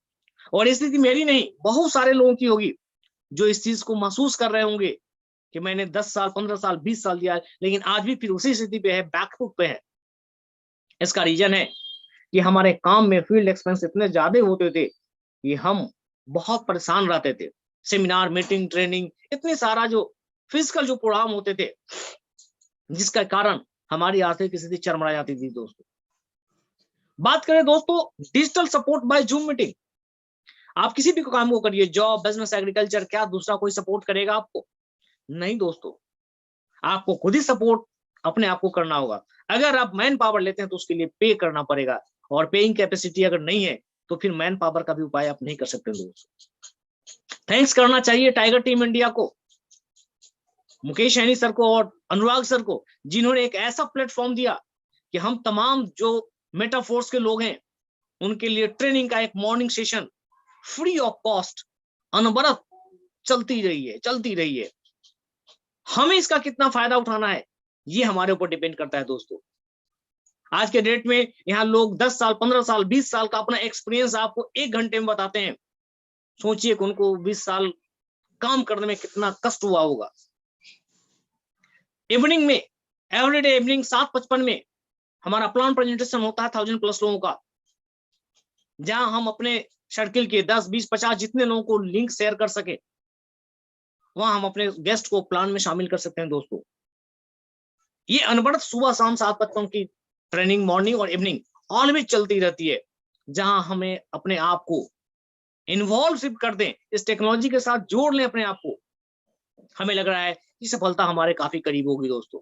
और स्थिति मेरी नहीं, बहुत सारे लोगों की होगी जो इस चीज को महसूस कर रहे होंगे कि मैंने 10 साल, 15 साल, 20 साल दिया, लेकिन आज भी फिर उसी स्थिति पे है, बैकफुट पे है। इसका रीजन है कि हमारे काम में फील्ड एक्सपेंस इतने ज्यादा होते थे कि हम बहुत परेशान रहते थे। सेमिनार, मीटिंग, ट्रेनिंग, इतने सारा जो फिजिकल जो प्रोग्राम होते थे, जिसका कारण हमारी आर्थिक स्थिति चरमरा जाती थी दोस्तों। बात करें दोस्तों digital support bye zoom meeting, आप किसी भी काम को करिए, जॉब, बिजनेस, एग्रीकल्चर, क्या दूसरा कोई सपोर्ट करेगा आपको? नहीं दोस्तों, आपको खुद ही सपोर्ट अपने आप को करना होगा। अगर आप मैन पावर लेते हैं तो उसके लिए पे करना पड़ेगा, और पेइंग कैपेसिटी अगर नहीं है तो फिर मैन पावर का भी उपाय आप नहीं कर सकते दोस्तों। थैंक्स करना चाहिए टाइगर टीम इंडिया को, मुकेश सैनी सर को और अनुराग सर को, जिन्होंने एक ऐसा प्लेटफॉर्म दिया कि हम तमाम जो मेटाफोर्स के लोग हैं उनके लिए ट्रेनिंग का एक morning session free of cost अनवरत चलती रही है। हमें इसका कितना फायदा उठाना है ये हमारे ऊपर डिपेंड करता है दोस्तों। आज के डेट में यहाँ लोग 10 साल, 15 साल, 20 साल का अपना एक्सपीरियंस आपको 1 घंटे में बताते हैं। सोचिए कि उनको 20 साल काम करने में कितना कष्ट हुआ होगा। इवनिंग में, एवरीडे इवनिंग 7:55 में हमारा प्लान प्रेजेंटेशन होता है 1000+ लोगों का, जहां हम अपने सर्किल के 10, 20, 50 जितने लोगों को लिंक शेयर कर सके, वहां हम अपने गेस्ट को प्लान में शामिल कर सकते हैं दोस्तों। ये अनवरत सुबह शाम 7:55 की ट्रेनिंग मॉर्निंग और इवनिंग ऑलवेज चलती रहती है, जहां हमें अपने आप को इन्वॉल्व कर दें, इस टेक्नोलॉजी के साथ जोड़ लें अपने आप को। हमें लग रहा है कि सफलता हमारे काफी करीब होगी दोस्तों।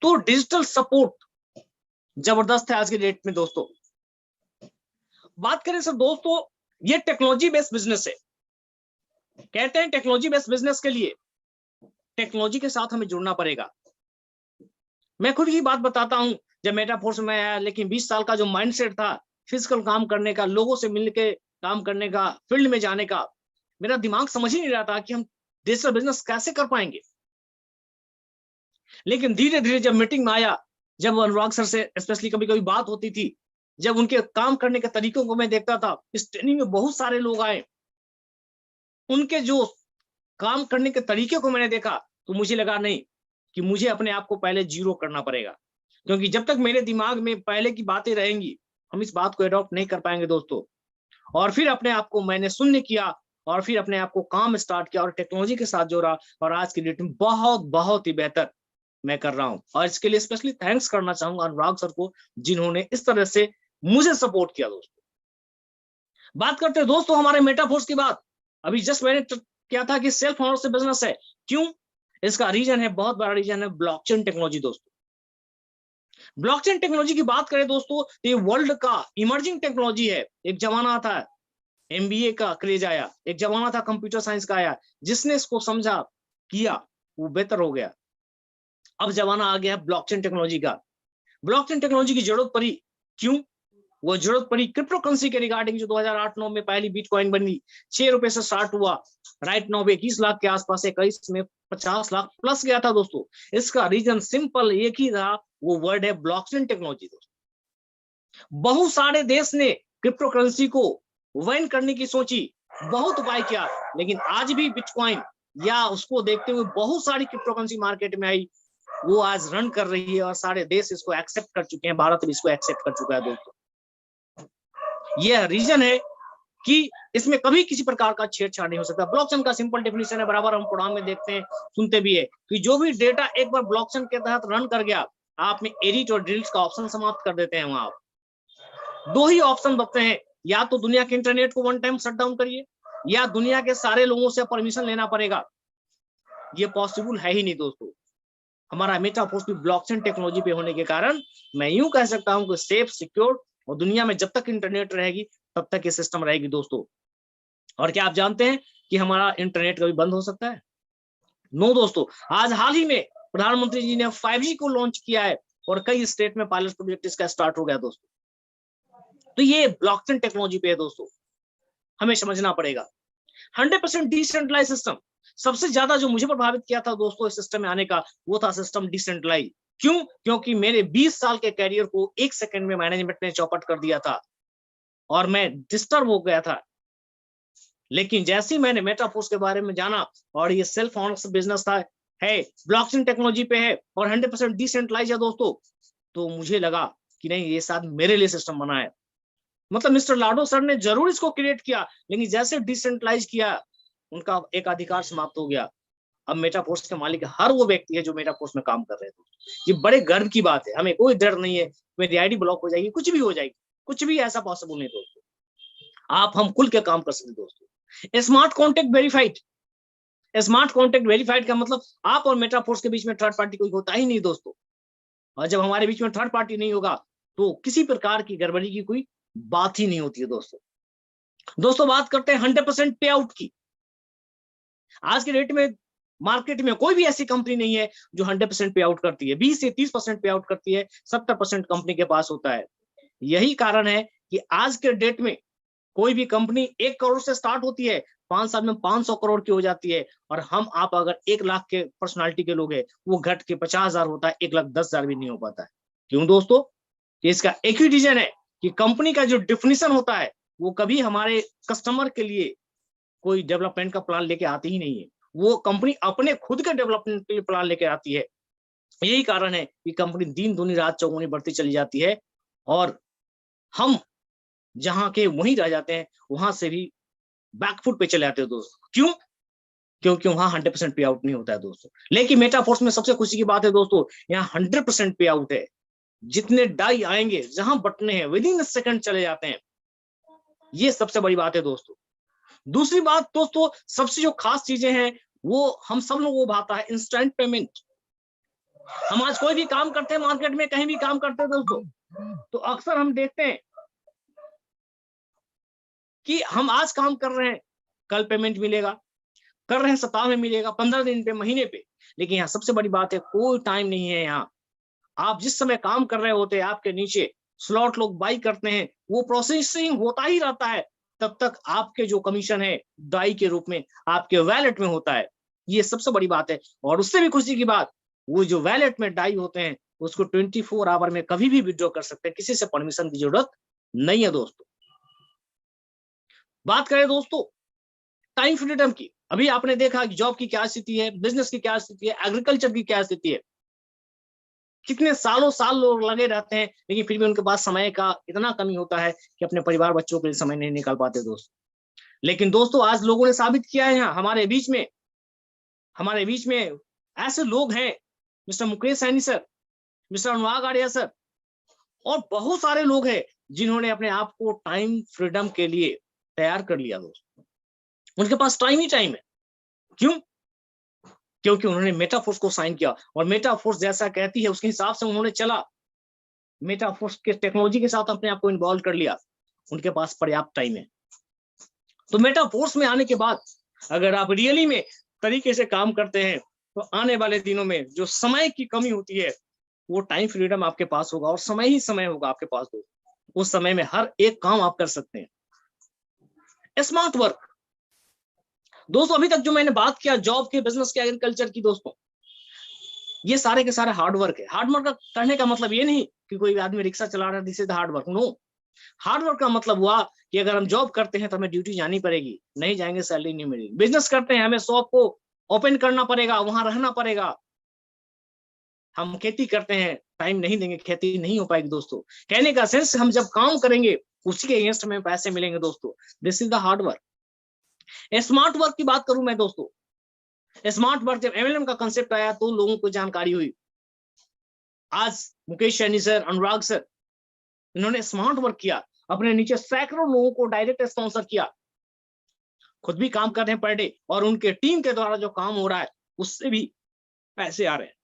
तो डिजिटल सपोर्ट जबरदस्त है आज के डेट में दोस्तों। बात करें सर दोस्तों, ये टेक्नोलॉजी बेस्ड बिजनेस है। कहते हैं टेक्नोलॉजी बेस्ड बिजनेस के लिए टेक्नोलॉजी के साथ हमें जुड़ना पड़ेगा। मैं खुद की बात बताता हूं, जब मेटाफोर्स में आया, लेकिन 20 साल का जो माइंडसेट था फिजिकल काम करने का, लोगों से मिलके काम करने का, फील्ड में जाने का, मेरा दिमाग समझ ही नहीं रहा था कि हम डिजिटल बिजनेस कैसे कर पाएंगे। लेकिन धीरे धीरे जब मीटिंग में आया, जब अनुराग सर से स्पेशली कभी कभी बात होती थी, जब उनके काम करने के तरीकों को मैं देखता था, इस ट्रेनिंग में बहुत सारे लोग आए, उनके जो काम करने के तरीके को मैंने देखा तो मुझे लगा नहीं कि मुझे अपने आप को पहले जीरो करना पड़ेगा, क्योंकि जब तक मेरे दिमाग में पहले की बातें रहेंगी हम इस बात को अडॉप्ट नहीं कर पाएंगे दोस्तों। और फिर अपने आप को मैंने शून्य किया, और फिर अपने आप को काम स्टार्ट किया और टेक्नोलॉजी के साथ जोड़ा, और आज की डेट में बहुत ही बेहतर मैं कर रहा हूं। और इसके लिए स्पेशली थैंक्स करना चाहूंगा अनुराग सर को, जिन्होंने इस तरह से मुझे सपोर्ट किया दोस्तों। बात करते हैं दोस्तों हमारे मेटाफोर्स की बात। अभी जस्ट मैंने किया था कि सेल्फ ऑनरशिप बिजनेस है। क्यों? इसका रीजन है, बहुत बड़ा रीजन है ब्लॉकचेन टेक्नोलॉजी दोस्तों। ब्लॉकचेन टेक्नोलॉजी की बात करें दोस्तों, ये वर्ल्ड का इमर्जिंग टेक्नोलॉजी है। एक जमाना था एमबीए का क्रेज आया, एक जमाना था कंप्यूटर साइंस का आया, जिसने इसको समझा किया वो बेहतर हो गया। अब जमाना आ गया ब्लॉकचेन टेक्नोलॉजी का। ब्लॉकचेन टेक्नोलॉजी की जरूरत पड़ी, क्यों? वो जरूरत पड़ी क्रिप्टो करेंसी के रिगार्डिंग, जो 2008-9 में पहली बिटकॉइन बनी, 6 रुपए से स्टार्ट हुआ, राइट नाउ 21 लाख के आसपास है, 21 में 50 लाख प्लस गया था दोस्तों। इसका रीजन सिंपल एक ही था, वो वर्ड है ब्लॉकचेन टेक्नोलॉजी दोस्तों। बहुत सारे देश ने क्रिप्टो करेंसी को बैन करने की सोची, बहुत उपाय किया, लेकिन आज भी बिटकॉइन या उसको देखते हुए बहुत सारी क्रिप्टो करेंसी मार्केट में आई, वो आज रन कर रही है और सारे देश इसको एक्सेप्ट कर चुके हैं, भारत भी इसको एक्सेप्ट कर चुका है दोस्तों। यह रीजन है कि इसमें कभी किसी प्रकार का छेड़छाड़ नहीं हो सकता। ब्लॉकचेन का सिंपल डेफिनेशन है, बराबर हम प्रोग्राम में देखते हैं, सुनते भी है, कि जो भी डेटा एक बार ब्लॉकचेन के तहत रन कर गया, आप में एडिट और डिलीट का ऑप्शन समाप्त कर देते हैं। वहां 2 ही ऑप्शन बचते हैं, या तो दुनिया के इंटरनेट को वन टाइम शट डाउन करिए, या दुनिया के सारे लोगों से परमिशन लेना पड़ेगा। ये पॉसिबल है ही नहीं दोस्तों। हमारा मेटाफोर्स भी ब्लॉकचेन टेक्नोलॉजी पे होने के कारण मैं यूं कह सकता हूं कि सेफ, सिक्योर, और दुनिया में जब तक इंटरनेट रहेगी तब तक ये सिस्टम रहेगी दोस्तों। और क्या आप जानते हैं कि हमारा इंटरनेट कभी बंद हो सकता है? नो दोस्तों। आज हाल ही में प्रधानमंत्री जी ने 5G को लॉन्च किया है और कई स्टेट में पायलट प्रोजेक्ट इसका स्टार्ट हो गया दोस्तों। तो ये ब्लॉकचेन टेक्नोलॉजी पे है दोस्तों, हमें समझना पड़ेगा। 100% डिसेंट्रलाइज सिस्टम। सबसे ज्यादा जो मुझे प्रभावित किया था दोस्तों इस सिस्टम में आने का, वो था सिस्टम डिसेंट्रलाइज। क्यों? क्योंकि मेरे 20 साल के कैरियर को 1 सेकंड में मैनेजमेंट ने चौपट कर दिया था और मैं डिस्टर्ब हो गया था। लेकिन जैसे ही मैंने मेटाफोर्स के बारे में जाना, और ये सेल्फ ऑनरशिप बिजनेस था, है ब्लॉकचेन टेक्नोलॉजी पे है और 100% डिसेंट्रलाइज है दोस्तों, तो मुझे लगा कि नहीं, ये शायद मेरे लिए सिस्टम बना है। मतलब मिस्टर लाडो सर ने जरूर इसको क्रिएट किया, लेकिन जैसे डिसेंट्रलाइज किया, उनका एक अधिकार समाप्त हो गया। अब मेटाफोर्स के मालिक हर वो व्यक्ति है जो मेटाफोर्स में काम कर रहे हैं दोस्तों। ये बड़े गर्व की बात है, हमें कोई डर नहीं है मेरी आईडी ब्लॉक हो जाएगी, कुछ भी हो जाएगी, कुछ भी ऐसा पॉसिबल नहीं दोस्तों। आप हम खुल के काम कर सकते दोस्तों। Smart contact verified, smart contact verified का मतलब आप और मेटाफोर्स के बीच में थर्ड पार्टी कोई होता ही नहीं दोस्तों। और जब हमारे बीच में थर्ड पार्टी नहीं होगा तो किसी प्रकार की गड़बड़ी की कोई बात ही नहीं होती है दोस्तों। दोस्तों बात करते हैं 100% पे आउट की। आज के डेट में मार्केट में कोई भी ऐसी कंपनी नहीं है जो 100% पे आउट करती है। 20 से 30% पे आउट करती है, 70% कंपनी के पास होता है। यही कारण है कि आज के डेट में कोई भी कंपनी 1 करोड़ से स्टार्ट होती है, 5 साल में 500 करोड़ की हो जाती है। और हम आप अगर 1 लाख के पर्सनालिटी के लोग हैं, वो घट के 50,000 होता है, 1,10,000 भी नहीं हो पाता है। क्यों दोस्तों? इसका एक ही रीजन है कि कंपनी का जो डिफिनेशन होता है वो कभी हमारे कस्टमर के लिए कोई डेवलपमेंट का प्लान लेके आती ही नहीं है। वो कंपनी अपने खुद के डेवलपमेंट के लिए प्लान लेके आती है। यही कारण है कि कंपनी दिन दूनी रात चौगुनी बढ़ती चली जाती है और हम जहां के वहीं रह जाते हैं, वहां से भी बैकफुट पे चले जाते हैं दोस्तों। क्यों? क्योंकि वहां 100% पे आउट नहीं होता है दोस्तों। लेकिन मेटाफोर्स में सबसे खुशी की बात है दोस्तों, यहाँ 100% पे आउट है। जितने डाई आएंगे, जहां बटने हैं, विद इन सेकंड चले जाते हैं। ये सबसे बड़ी बात है दोस्तों। दूसरी बात दोस्तों, सबसे जो खास चीजें हैं वो हम सब लोगों को भाता है इंस्टेंट पेमेंट। हम आज कोई भी काम करते हैं मार्केट में, कहीं भी काम करते हैं दोस्तों, तो अक्सर हम देखते हैं कि हम आज काम कर रहे हैं, कल पेमेंट मिलेगा, कर रहे हैं सप्ताह में मिलेगा, 15 दिन पे, महीने पे। लेकिन यहाँ सबसे बड़ी बात है, कोई टाइम नहीं है। यहाँ आप जिस समय काम कर रहे होते हैं, आपके नीचे स्लॉट लोग बाई करते हैं, वो प्रोसेसिंग होता ही रहता है। तब तक आपके जो कमीशन है डाई के रूप में आपके वैलेट में होता है। ये सबसे बड़ी बात है। और उससे भी खुशी की बात, वो जो वैलेट में डाई होते हैं उसको 24 आवर में कभी भी विड्रॉ कर सकते हैं, किसी से परमिशन की जरूरत नहीं है दोस्तों। बात करें दोस्तों टाइम फ्रीडम की, अभी आपने देखा कि जॉब की क्या स्थिति है, बिजनेस की क्या स्थिति है, एग्रीकल्चर की क्या स्थिति है। कितने सालों साल लोग लगे रहते हैं, लेकिन फिर भी उनके पास समय का इतना कमी होता है कि अपने परिवार बच्चों के लिए समय नहीं निकाल पाते दोस्तों। लेकिन दोस्तों आज लोगों ने साबित किया है, यहाँ हमारे बीच में ऐसे लोग हैं, mister Mukesh Saini sir, mister Anurag Arya sir, और बहुत सारे लोग हैं जिन्होंने अपने आप को टाइम फ्रीडम के लिए तैयार कर लिया दोस्तों। उनके पास टाइम ही टाइम है। क्यों? क्योंकि उन्होंने मेटाफोर्स को साइन किया और मेटाफोर्स जैसा कहती है उसके हिसाब से उन्होंने चला। मेटाफोर्स के टेक्नोलॉजी के साथ अपने आप को इन्वॉल्व कर लिया। उनके पास पर्याप्त टाइम है। तो मेटाफोर्स में आने के बाद अगर आप रियली में तरीके से काम करते हैं तो आने वाले दिनों में जो समय की कमी होती है वो टाइम फ्रीडम आपके पास होगा और समय ही समय होगा आपके पास। उस समय में हर एक काम आप कर सकते हैं। स्मार्ट वर्क दोस्तों, अभी तक जो मैंने बात किया जॉब के, बिजनेस के, एग्रीकल्चर की दोस्तों, ये सारे के सारे हार्ड वर्क है। हार्ड वर्क करने का मतलब ये नहीं कि कोई आदमी रिक्शा चला रहा है this is hard work. No, hard work का मतलब हुआ कि अगर हम जॉब करते हैं तो हमें ड्यूटी जानी पड़ेगी, नहीं जाएंगे सैलरी नहीं मिलेगी। बिजनेस करते हैं, हमें शॉप को ओपन करना पड़ेगा, वहां रहना पड़ेगा। हम खेती करते हैं, टाइम नहीं देंगे, खेती नहीं हो पाएगी दोस्तों। कहने का सेंस, हम जब काम करेंगे उसी के अगेंस्ट में पैसे मिलेंगे दोस्तों। This is the hard work. Smart work की बात करूं मैं दोस्तों, स्मार्ट वर्क जब एमएलएम का कंसेप्ट आया तो लोगों को जानकारी हुई। आज मुकेश सैनी सर, अनुराग सर, इन्होंने स्मार्ट वर्क किया, अपने नीचे सैकड़ों लोगों को डायरेक्ट स्पॉन्सर किया, खुद भी काम कर रहे हैं पर डे, और उनके टीम के द्वारा जो काम हो रहा है उससे भी पैसे आ रहे हैं।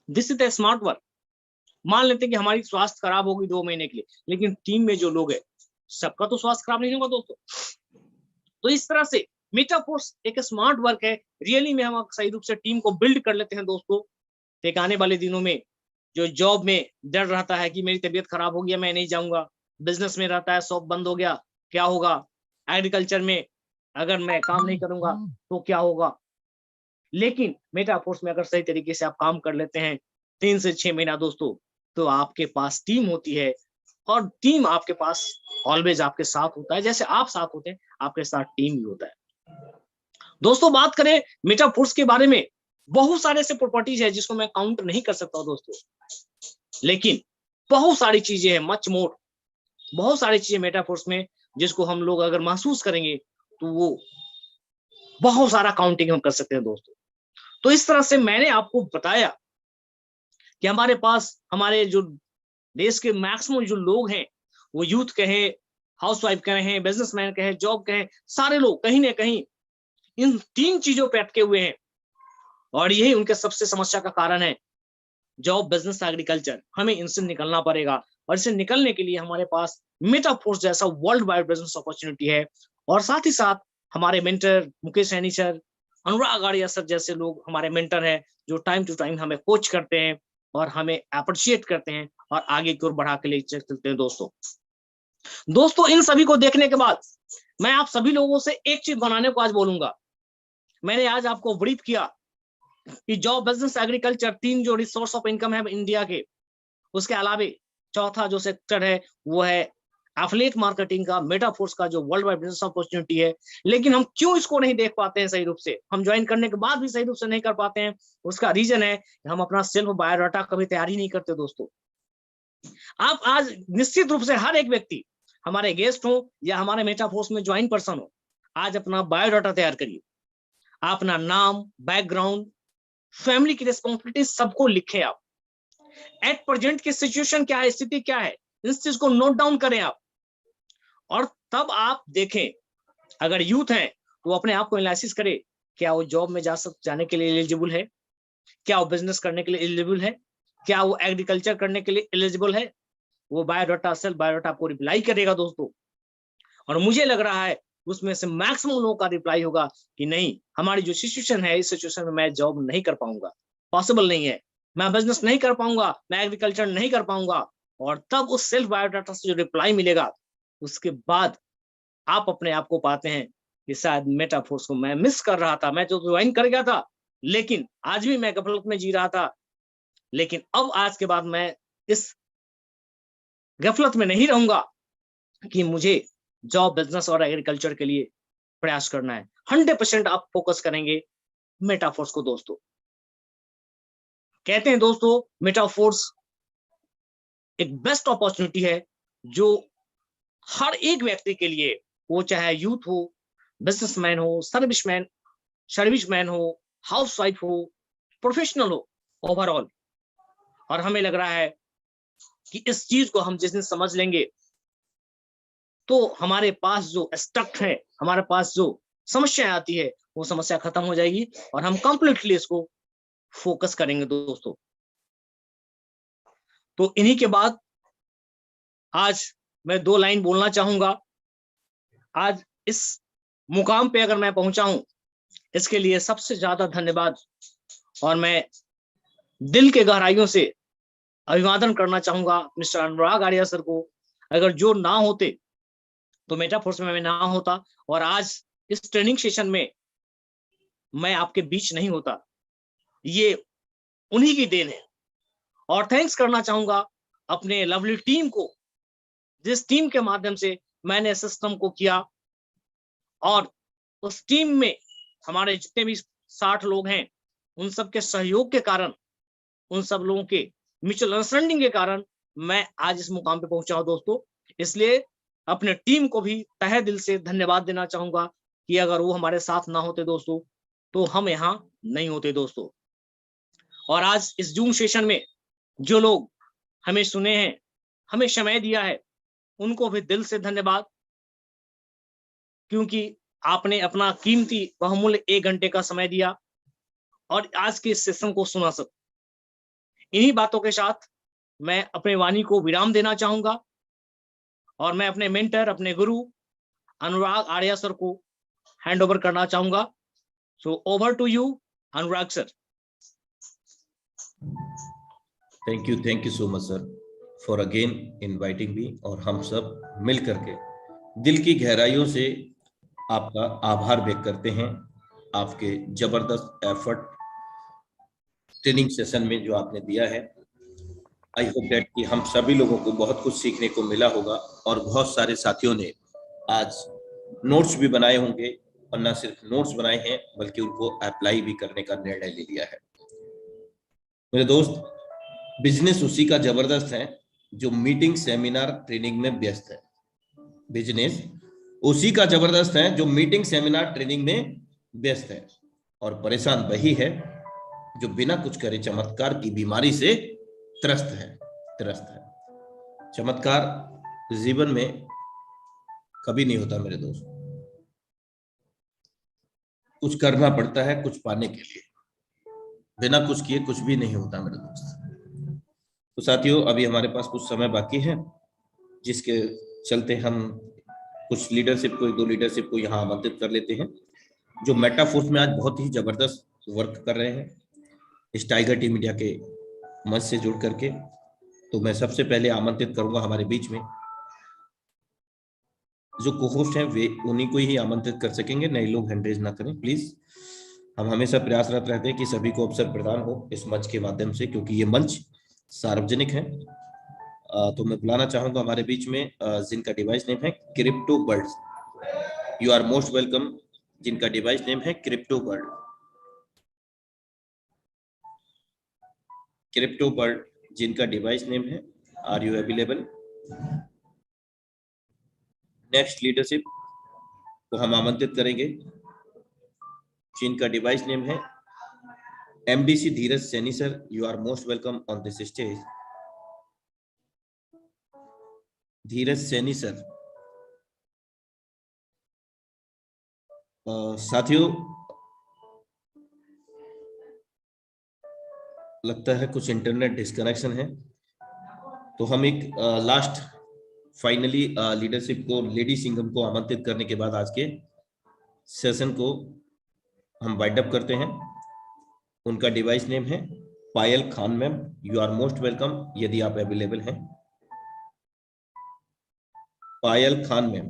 This is the smart work. मान लेते हैं कि हमारी स्वास्थ्य खराब होगी 2 महीने के लिए, लेकिन टीम में जो लोग है सबका तो स्वास्थ्य खराब नहीं होगा दोस्तों। तो इस तरह से मेटाफोर्स एक स्मार्ट वर्क है। रियली में हम सही रूप से टीम को बिल्ड कर लेते हैं दोस्तों। एक आने वाले दिनों में जो जॉब में डर रहता है कि मेरी तबीयत खराब हो गया, मैं नहीं जाऊंगा, बिजनेस में रहता है शॉप बंद हो गया, क्या होगा, एग्रीकल्चर में अगर मैं काम नहीं करूंगा तो क्या होगा। लेकिन मेटाफोर्स में अगर सही तरीके से आप काम कर लेते हैं 3 से 6 महीना दोस्तों, तो आपके पास टीम होती है और टीम आपके पास ऑलवेज आपके साथ होता है। जैसे आप साथ होते हैं, आपके साथ टीम भी होता है दोस्तों। बात करें मेटाफोर्स के बारे में, बहुत सारे ऐसे प्रॉपर्टीज है जिसको मैं काउंट नहीं कर सकता दोस्तों, लेकिन बहुत सारी चीजें हैं, मच मोर, बहुत सारी चीजें मेटाफोर्स में जिसको हम लोग अगर महसूस करेंगे तो वो बहुत सारा काउंटिंग हम कर सकते हैं दोस्तों। तो इस तरह से मैंने आपको बताया कि हमारे पास हमारे जो देश के मैक्सिमम जो लोग हैं, वो यूथ कहे, हाउसवाइफ कहे, बिजनेसमैन कहे, जॉब कहे, सारे लोग कहीं ना कहीं इन 3 चीजों पे अटके हुए हैं और यही उनके सबसे समस्या का कारण है। जॉब, बिजनेस, एग्रीकल्चर, हमें इनसे निकलना पड़ेगा और इससे निकलने के लिए हमारे पास मेटाफोर्स जैसा वर्ल्ड वाइड बिजनेस अपॉर्चुनिटी है और साथ ही साथ हमारे मेंटर मुकेश सैनी सर, अनुराग आड़िया सर जैसे लोग हमारे मेंटर हैं जो टाइम टू टाइम हमें कोच करते हैं और हमें अप्रिशिएट करते हैं और आगे की ओर बढ़ा के ले चलते हैं। दोस्तों इन सभी को देखने के बाद मैं आप सभी लोगों से एक चीज बनाने को आज बोलूंगा। मैंने आज आपको ब्रीफ किया कि जॉब, बिजनेस, एग्रीकल्चर 3 जो रिसोर्स ऑफ इनकम है इंडिया के, उसके अलावे चौथा जो सेक्टर है वो है एफिलिएट मार्केटिंग का, मेटाफोर्स का जो वर्ल्ड वाइड बिजनेस अपॉर्चुनिटी है। लेकिन हम क्यों इसको नहीं देख पाते हैं सही रूप से, हम ज्वाइन करने के बाद भी सही रूप से नहीं कर पाते हैं? उसका रीजन है कि हम अपना सेल्फ बायोडाटा कभी तैयारी नहीं करते। दोस्तों आप आज निश्चित रूप से हर एक व्यक्ति, हमारे गेस्ट हो या हमारे मेटाफोर्स में ज्वाइन पर्सन हो, आज अपना बायोडाटा तैयार करिए। अपना नाम, बैकग्राउंड, फैमिली की रिस्पॉन्सिबिलिटी सबको लिखे आप। एट प्रेजेंट की सिचुएशन क्या है, स्थिति क्या है, इस चीज को नोट डाउन करें आप और तब आप देखें। अगर यूथ है तो अपने आप को एनालिसिस करे, क्या वो जॉब में जाने के लिए एलिजिबल है, क्या वो बिजनेस करने के लिए एलिजिबल है, क्या वो एग्रीकल्चर करने के लिए एलिजिबल है। वो बायोडाटा, सेल्फ बायोडाटा आपको रिप्लाई करेगा दोस्तों, और मुझे लग रहा है उसमें से मैक्सिमम लोगों का रिप्लाई होगा कि नहीं, हमारी जो सिचुएशन है, इस सिचुएशन में मैं जॉब नहीं कर पाऊंगा, पॉसिबल नहीं है, मैं बिजनेस नहीं कर पाऊंगा, मैं एग्रीकल्चर नहीं कर पाऊंगा। और तब उस सेल्फ बायोडाटा से जो रिप्लाई मिलेगा, उसके बाद आप अपने आप को पाते हैं कि शायद मेटाफोर्स को मैं मिस कर रहा था, मैं जो ज्वाइन कर गया था, लेकिन आज भी मैं गफलत में जी रहा था। लेकिन अब आज के बाद मैं इस गफलत में नहीं रहूंगा कि मुझे जॉब, बिजनेस और एग्रीकल्चर के लिए प्रयास करना है। 100% आप फोकस करेंगे मेटाफोर्स को। दोस्तों कहते हैं दोस्तों, मेटाफोर्स एक बेस्ट अपॉर्चुनिटी है जो हर एक व्यक्ति के लिए, वो चाहे यूथ हो, बिजनेसमैन हो, सर्विसमैन हो, हाउसवाइफ हो, प्रोफेशनल हो, ओवरऑल। और हमें लग रहा है कि इस चीज को हम जिस दिन समझ लेंगे तो हमारे पास जो स्टक है, हमारे पास जो समस्या आती है, वो समस्या खत्म हो जाएगी और हम कंप्लीटली इसको फोकस करेंगे। दोस्तों तो इन्हीं के बाद आज मैं 2 लाइन बोलना चाहूंगा। आज इस मुकाम पे अगर मैं पहुंचा हूं, इसके लिए सबसे ज्यादा धन्यवाद और मैं दिल के गहराइयों से अभिवादन करना चाहूंगा मिस्टर अनुराग आर्या सर को। अगर जो ना होते तो मेटाफोर्स में मैं ना होता और आज इस ट्रेनिंग सेशन में मैं आपके बीच नहीं होता। ये उन्हीं की देन है। और थैंक्स करना चाहूंगा अपने लवली टीम को, जिस टीम के माध्यम से मैंने सिस्टम को किया और उस टीम में हमारे जितने भी 60 लोग हैं, उन सब के सहयोग के कारण, उन सब लोगों के म्यूचुअल अंडरस्टैंडिंग के कारण मैं आज इस मुकाम पे पहुंचा हूं। दोस्तों इसलिए अपने टीम को भी तहे दिल से धन्यवाद देना चाहूंगा कि अगर वो हमारे साथ ना होते दोस्तों तो हम यहाँ नहीं होते। दोस्तों और आज इस जूम सेशन में जो लोग हमें सुने हैं, हमें समय दिया है, उनको भी दिल से धन्यवाद, क्योंकि आपने अपना कीमती बहुमूल्य 1 घंटे का समय दिया और आज के इस सेशन को सुना। सब इन्हीं बातों के साथ मैं अपने वाणी को विराम देना चाहूंगा और मैं अपने मेंटर, अपने गुरु अनुराग आर्या सर को हैंड ओवर करना चाहूंगा। So over to you Anurag sir. Thank you so much sir for again inviting me, और हम सब मिल करके दिल की गहराइयों से आपका आभार व्यक्त करते हैं। आपके जबरदस्त एफर्ट ट्रेनिंग सेशन में जो आपने दिया है, आई होप दैट कि हम सभी लोगों को बहुत कुछ सीखने को मिला होगा और बहुत सारे साथियों ने आज नोट्स भी बनाए होंगे, और न सिर्फ नोट्स बनाए हैं बल्कि उनको अप्लाई भी करने का निर्णय ले लिया है। मेरे दोस्त, बिजनेस उसी का जबरदस्त है जो मीटिंग, सेमिनार, ट्रेनिंग में व्यस्त है। बिजनेस उसी का जबरदस्त है जो मीटिंग, सेमिनार, ट्रेनिंग में व्यस्त है, और परेशान वही है जो बिना कुछ करे चमत्कार की बीमारी से त्रस्त है। चमत्कार जीवन में कभी नहीं होता मेरे दोस्त, कुछ करना पड़ता है कुछ पाने के लिए, बिना कुछ किए कुछ भी नहीं होता मेरे दोस्त। तो साथियों, अभी हमारे पास कुछ समय बाकी है, जिसके चलते हम कुछ लीडरशिप को, 1-2 लीडरशिप को यहाँ आमंत्रित कर लेते हैं, जो मेटाफोर्स में आज बहुत ही जबरदस्त वर्क कर रहे हैं इस टाइगर टीम इंडिया के मंच से जुड़ करके। तो मैं सबसे पहले आमंत्रित करूंगा हमारे बीच में जो को-होस्ट हैं, वे उन्हीं को ही आमंत्रित कर सकेंगे, नए लोग हैंड रेज ना करें प्लीज। हम हमेशा प्रयासरत रहते हैं कि सभी को अवसर प्रदान हो इस मंच के माध्यम से, क्योंकि ये मंच सार्वजनिक है। तो मैं बुलाना चाहूंगा हमारे बीच में जिनका डिवाइस नेम है crypto bird. You are most welcome. जिनका डिवाइस नेम है क्रिप्टो बर्ड। क्रिप्टो बर्ड जिनका डिवाइस नेम है, are you available? Next leadership को हम आमंत्रित करेंगे जिनका डिवाइस नेम है MDC Dheeraj Saini sir. You are most welcome on this stage. Dheeraj Saini sir. साथियों, लगता है कुछ इंटरनेट डिस्कनेक्शन है, तो हम एक लास्ट फाइनली लीडरशिप को, लेडी सिंघम को आमंत्रित करने के बाद आज के सेशन को हम वाइंड अप करते हैं। उनका डिवाइस नेम है Payal Khan ma'am. You are most welcome यदि आप अवेलेबल हैं। पायल खान मैम,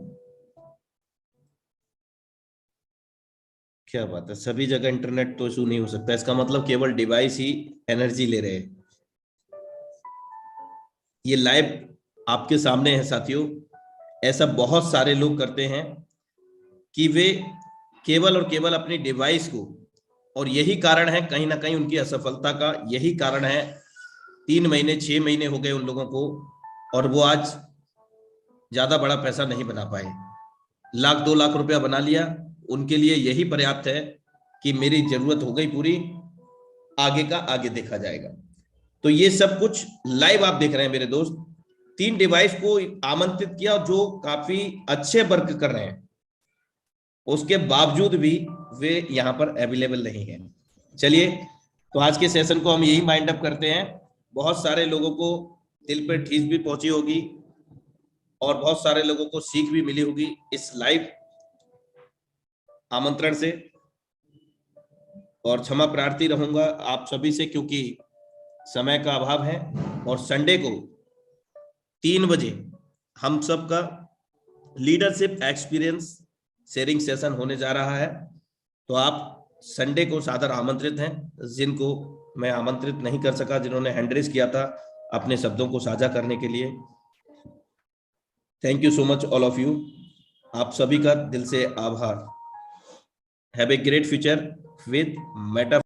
क्या बात है, सभी जगह इंटरनेट तो इशू नहीं हो सकता, इसका मतलब केवल डिवाइस ही एनर्जी ले रहे हैं। ये लाइव आपके सामने है साथियों। ऐसा बहुत सारे लोग करते हैं कि वे केवल और केवल अपनी डिवाइस को, और यही कारण है कहीं ना कहीं उनकी असफलता का, यही कारण है 3 महीने 6 महीने हो गए उन लोगों को, और वो आज ज्यादा बड़ा पैसा नहीं बना पाए। 1-2 लाख रुपया बना लिया, उनके लिए यही पर्याप्त है कि मेरी जरूरत हो गई पूरी, आगे का आगे देखा जाएगा। तो ये सब कुछ लाइव आप देख रहे हैं मेरे दोस्त। 3 डिवाइस को आमंत्रित किया जो काफी अच्छे वर्क कर रहे हैं, उसके बावजूद भी वे यहाँ पर अवेलेबल नहीं है। चलिए, तो आज के सेशन को हम यही माइंड अप करते हैं। बहुत सारे लोगों को दिल पर ठेस भी पहुंची होगी और बहुत सारे लोगों को सीख भी मिली होगी इस लाइव आमंत्रण से, और क्षमा प्रार्थी रहूंगा आप सभी से क्योंकि समय का अभाव है। और संडे को 3 बजे हम सबका लीडरशिप एक्सपीरियंस शेयरिंग सेशन होने जा रहा है, तो आप संडे को सादर आमंत्रित हैं। जिनको मैं आमंत्रित नहीं कर सका, जिन्होंने हैंड रेज किया था अपने शब्दों को साझा करने के लिए, thank you so much all of you. आप सभी का दिल से आभार। Have a great future with Meta.